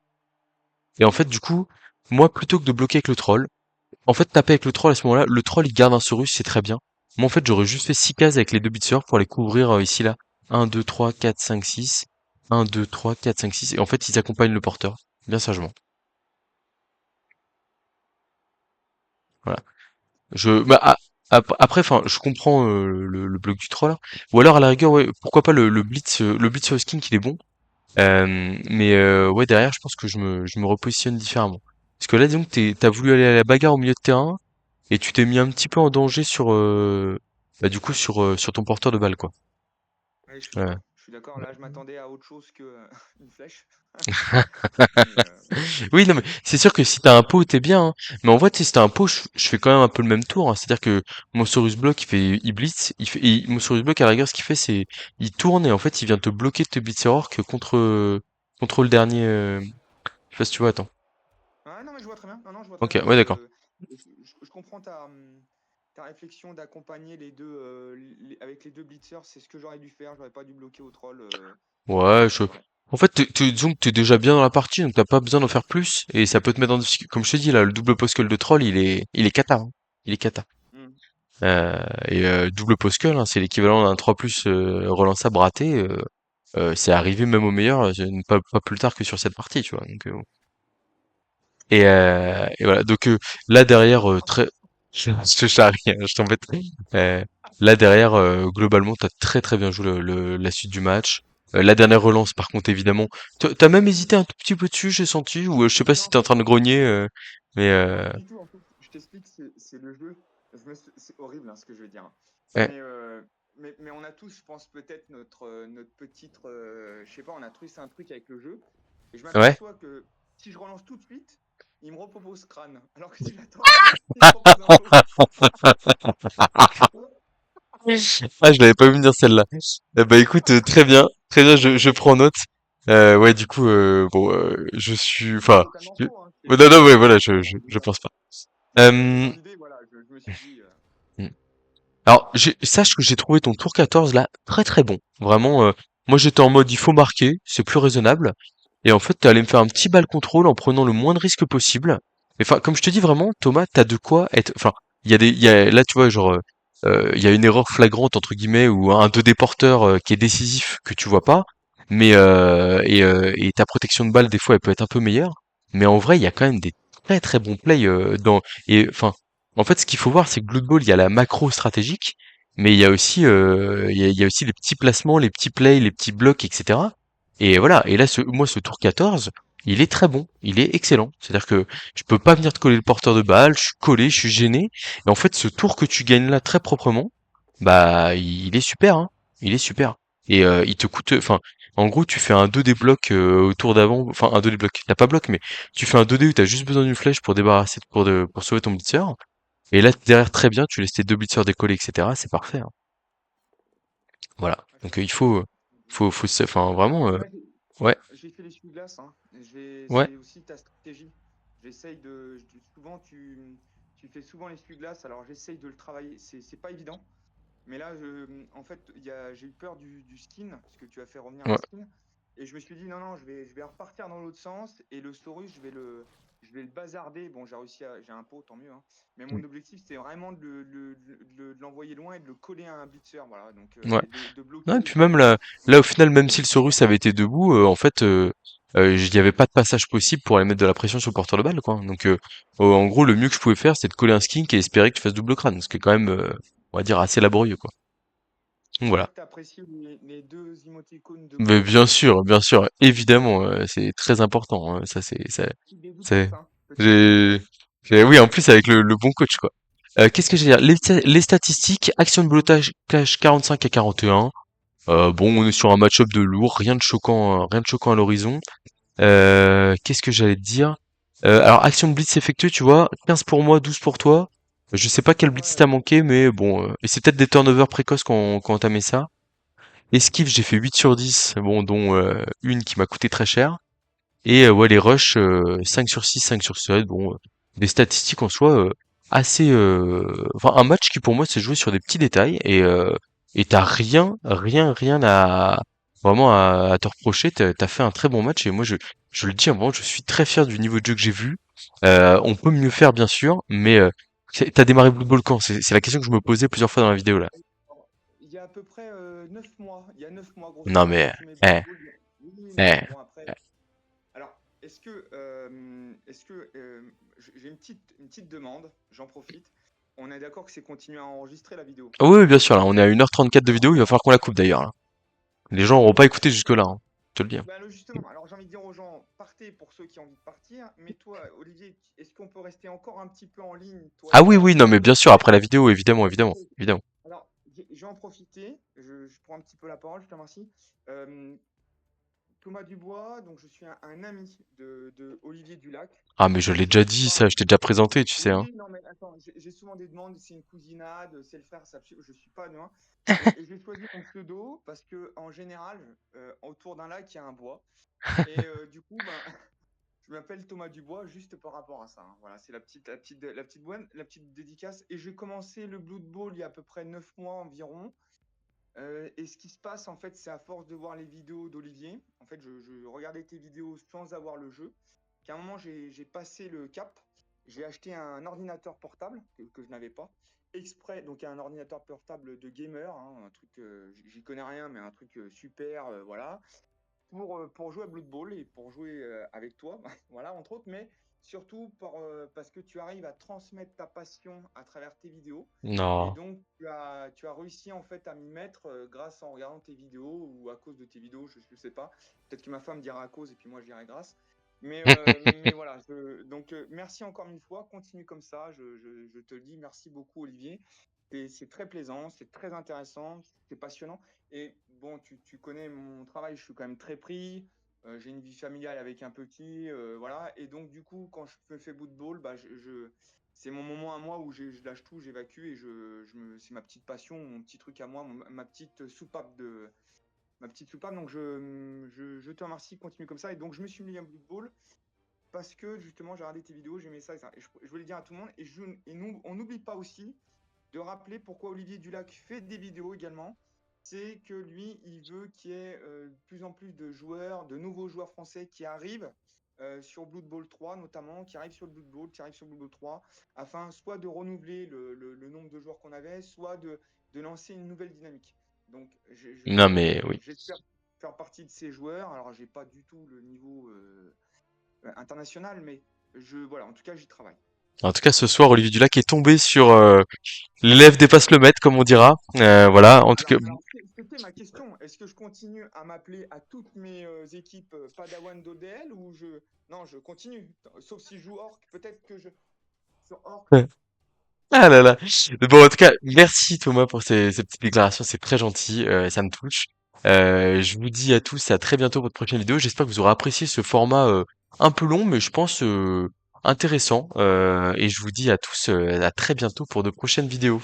Et en fait, du coup, moi, plutôt que de bloquer avec le troll, en fait, taper avec le troll à ce moment-là, le troll il garde un Saurus, c'est très bien. Moi, en fait, j'aurais juste fait 6 cases avec les deux beatsers pour les couvrir ici, là. 1, 2, 3, 4, 5, 6. 1, 2, 3, 4, 5, 6. Et en fait, ils accompagnent le porteur. Bien sagement. Voilà. Bah, après, enfin, je comprends le bloc du troll. Ou alors, à la rigueur, ouais, pourquoi pas le blitz sur le skin, qu'il est bon. Mais ouais, derrière, je pense que je me repositionne différemment. Parce que là, disons que t'as voulu aller à la bagarre au milieu de terrain, et tu t'es mis un petit peu en danger bah, du coup, sur ton porteur de balle, quoi. Ouais, je suis Ouais. d'accord. Je suis d'accord. Là, je m'attendais à autre chose que une flèche. Mais Oui, non, mais c'est sûr que si t'as un pot, t'es bien, hein. Mais en vrai, tu sais, si t'as un pot, je fais quand même un peu le même tour, hein. C'est-à-dire que mon Saurus Block, il blitz, mon Saurus Block, à la rigueur, ce qu'il fait, c'est, il tourne et en fait, il vient te bloquer de te blitzer orc contre le dernier, je sais pas si tu vois, attends. ah non, mais je vois très bien. Non, non, je vois très Ok, bien. ouais, d'accord. Je comprends ta réflexion d'accompagner les deux avec les deux blitzers. C'est ce que j'aurais dû faire. J'aurais pas dû bloquer au troll. Ouais, C'est vrai. en fait, disons que t'es déjà bien dans la partie, donc t'as pas besoin d'en faire plus, et ça peut te mettre en difficulté. Comme je te dis, là, le double post-call de troll, il est cata, hein. Il est cata. Hmm. Et double post-call, hein, c'est l'équivalent d'un 3 plus relançable raté. C'est arrivé même au meilleur, pas plus tard que sur cette partie, tu vois. Donc, bon. Et voilà. Donc là derrière, je t'arrête, hein, je t'embête. Euh, Là derrière, globalement, t'as très très bien joué la suite du match. La dernière relance, par contre, évidemment, t'as même hésité un tout petit peu dessus, j'ai senti, ou je sais pas si Non, t'es en train de grogner, mais pas du tout. En fait, je t'explique. C'est le jeu. C'est horrible, hein, ce que je vais dire, hein. ouais, Mais, euh, mais on a tous, je pense, peut-être notre petite. Je sais pas, on a tous un truc avec le jeu. Et je ouais, m'aperçois que Si je relance tout de suite, il me repropose crâne. Alors que si j'attends un peu, il me propose un pot. Ah, je l'avais pas vu venir celle-là. Bah écoute, très bien, je prends note. Ouais, du coup, bon, je suis, C'est enfin, totalement je- faux, hein. ouais, non, non, ouais, voilà, C'est dans je l'idée, hein. pense pas. Mais Euh, dans l'idée, voilà, je me suis dit. hmm. Alors, sache que j'ai trouvé ton tour 14 là très très bon. Vraiment, moi j'étais en mode il faut marquer, c'est plus raisonnable. Et en fait, t'es allé me faire un petit ball contrôle en prenant le moins de risques possible. Enfin, comme je te dis vraiment, Thomas, t'as de quoi être. Enfin, il y a là, tu vois, genre, il y a une erreur flagrante entre guillemets ou un 2D porteur qui est décisif que tu vois pas. Mais et ta protection de balle des fois elle peut être un peu meilleure. Mais en vrai, il y a quand même des très très bons plays dans. Et enfin, en fait, ce qu'il faut voir, c'est que Blood Bowl, il y a la macro stratégique, mais il y a aussi il y a aussi les petits placements, les petits plays, les petits blocs, etc. Et voilà, et là, moi, ce tour 14, il est très bon, il est excellent. C'est-à-dire que je peux pas venir te coller le porteur de balle, je suis collé, je suis gêné. Et en fait, ce tour que tu gagnes là très proprement, bah, il est super, hein. Il est super. Et il te coûte, enfin, en gros, tu fais un 2D bloc au tour d'avant, enfin un 2D bloc, t'as pas bloc, mais tu fais un 2D où t'as juste besoin d'une flèche pour débarrasser, pour sauver ton blitzer. Et là, derrière, très bien, tu laisses tes deux blitzers décoller, etc. C'est parfait, hein. Voilà. Ah, je Donc comprends. enfin, vraiment, Là, ouais, j'ai fait l'essuie-glace, hein. ouais. C'est aussi ta stratégie. J'essaye de. Souvent, tu fais souvent l'essuie-glace, alors j'essaye de le travailler. C'est pas évident. Mais là, en fait, j'ai eu peur du skin, parce que tu as fait revenir un Ouais. skin. Et je me suis dit, non, non, je vais repartir dans l'autre sens. Et le Saurus, je vais le bazarder. Bon, j'ai un pot, tant mieux, hein. Mais mon objectif, c'était vraiment de l'envoyer loin et de le coller à un blitzer. Voilà. Donc, Ouais. et de Non, bloquer et le puis même Saurus. là, Donc, là au final, même si le Saurus avait été debout, en fait, il n'y avait pas de passage possible pour aller mettre de la pression sur le porteur de balle, quoi. Donc, en gros, le mieux que je pouvais faire, c'est de coller un skink et espérer que tu fasses double crâne, ce qui est quand même, on va dire, assez laborieux, quoi. Donc je vois voilà. que tu apprécies les deux émoticônes de Mais boule, là. bien sûr, évidemment, c'est très important, hein. Ça, Qui dégoûte c'est, tous, hein. Petit conseil. j'ai, oui, en plus avec le bon coach, quoi. Qu'est-ce que j'ai dire? Les statistiques, action de blocage 45 à 41. Bon, on est sur un match-up de lourd, rien de choquant à l'horizon. Qu'est-ce que j'allais te dire? Alors, action de blitz effectuée, tu vois, 15 pour moi, 12 pour toi. Je sais pas quel blitz Ouais, t'as manqué, mais bon, et c'est peut-être des turnovers précoces quand t'as mis ça. Esquive, j'ai fait 8 sur 10, bon, dont une qui m'a coûté très cher. Et ouais, les rushs, 5 sur 6, 5 sur 7, bon, des statistiques en soi assez... Enfin, un match qui pour moi s'est joué sur des petits détails, et t'as rien à... Vraiment à te reprocher, t'as fait un très bon match, et moi je le dis, vraiment, je suis très fier du niveau de jeu que j'ai vu. On peut mieux faire, bien sûr, mais t'as démarré Blue Ball quand? C'est la question que je me posais plusieurs fois dans la vidéo, là. il y a à peu près 9 mois. Il y a 9 mois, grosso Non modo, j'ai mais, fait mes Blood eh, Bowl. Oui, oui, mais eh, bon, après. Alors, est-ce que j'ai une petite demande, j'en profite. On est d'accord que c'est continuer à enregistrer la vidéo. oui, oui, bien sûr, là, on est à 1h34 de vidéo, il va falloir qu'on la coupe d'ailleurs, là. Les gens n'auront pas Alors, écouté jusque-là, hein, je te le dis, hein. bah, justement, alors j'ai envie de dire aux gens, partez pour ceux qui ont envie de partir. Mais toi, Olivier, est-ce qu'on peut rester encore un petit peu en ligne, toi et Ah oui, moi, oui, non, mais bien sûr, peut-être. après la vidéo, évidemment, évidemment, évidemment. Alors, je vais en profiter. Je prends un petit peu la parole, je te remercie. Euh, Thomas Dubois, donc je suis un ami de Olivier Dulac. Ah, mais je l'ai Je déjà ne suis dit, pas. ça, je t'ai déjà présenté, tu sais, hein. Oui, non, mais attends, j'ai souvent des demandes, c'est une cousinade, c'est le frère, je suis pas loin. Et j'ai choisi mon pseudo parce que en général, autour d'un lac, il y a un bois. Et du coup, ben, je m'appelle Thomas Dubois juste par rapport à ça, hein. Voilà, c'est la petite dédicace. Et j'ai commencé le Blood Bowl il y a à peu près 9 mois environ. Et ce qui se passe, en fait, c'est à force de voir les vidéos d'Olivier. En fait, je regardais tes vidéos sans avoir le jeu. Qu'à un moment, j'ai passé le cap. J'ai acheté un ordinateur portable que je n'avais pas. Exprès, donc un ordinateur portable de gamer, hein, un truc, j'y connais rien, mais un truc super, voilà pour jouer à Blood Bowl et pour jouer avec toi, voilà, entre autres, mais surtout parce que tu arrives à transmettre ta passion à travers tes vidéos. Et Non. donc, tu as réussi en fait à m'y mettre grâce en regardant tes vidéos ou à cause de tes vidéos, je ne sais pas. Peut-être que ma femme dira à cause et puis moi je dirai grâce. Mais voilà, donc merci encore une fois, continue comme ça, je te le dis, merci beaucoup Olivier. C'est très plaisant, c'est très intéressant, c'est passionnant. Et bon, tu connais mon travail, je suis quand même très pris. J'ai une vie familiale avec un petit, voilà. Et donc, du coup, quand je me fais bout de ball, bah, c'est mon moment à moi où je lâche tout, j'évacue et c'est ma petite passion, mon petit truc à moi, ma petite soupape ma petite soupape. Donc, je te remercie, continue comme ça. Et donc, je me suis mis un bout de ball parce que justement, j'ai regardé tes vidéos, j'aimais ça et ça. Et je voulais dire à tout le monde. Et nous, on n'oublie pas aussi de rappeler pourquoi Olivier Dulac fait des vidéos également. C'est que lui, il veut qu'il y ait de plus en plus de joueurs, de nouveaux joueurs français qui arrivent sur Blood Bowl 3 notamment, qui arrivent sur le Blood Bowl, qui arrivent sur Blood Bowl 3, afin soit de renouveler le nombre de joueurs qu'on avait, soit de lancer une nouvelle dynamique. Donc, Non, mais oui. j'espère faire partie de ces joueurs. Alors, j'ai pas du tout le niveau international, mais voilà, en tout cas, j'y travaille. En tout cas, ce soir, Olivier Dulac est tombé sur l'élève dépasse le maître, comme on dira. Voilà. En tout cas, Alors c'était ma question. Est-ce que je continue à m'appeler à toutes mes équipes Padawan d'ODL ou je. Non, je continue. Sauf si je joue Orc, peut-être que je. Sur Orc. ah là là. Bon, en tout cas, merci Thomas pour ces petites déclarations, c'est très gentil, ça me touche. Je vous dis à tous à très bientôt pour votre prochaine vidéo. J'espère que vous aurez apprécié ce format un peu long, mais je pense intéressant. Et je vous dis à tous à très bientôt pour de prochaines vidéos.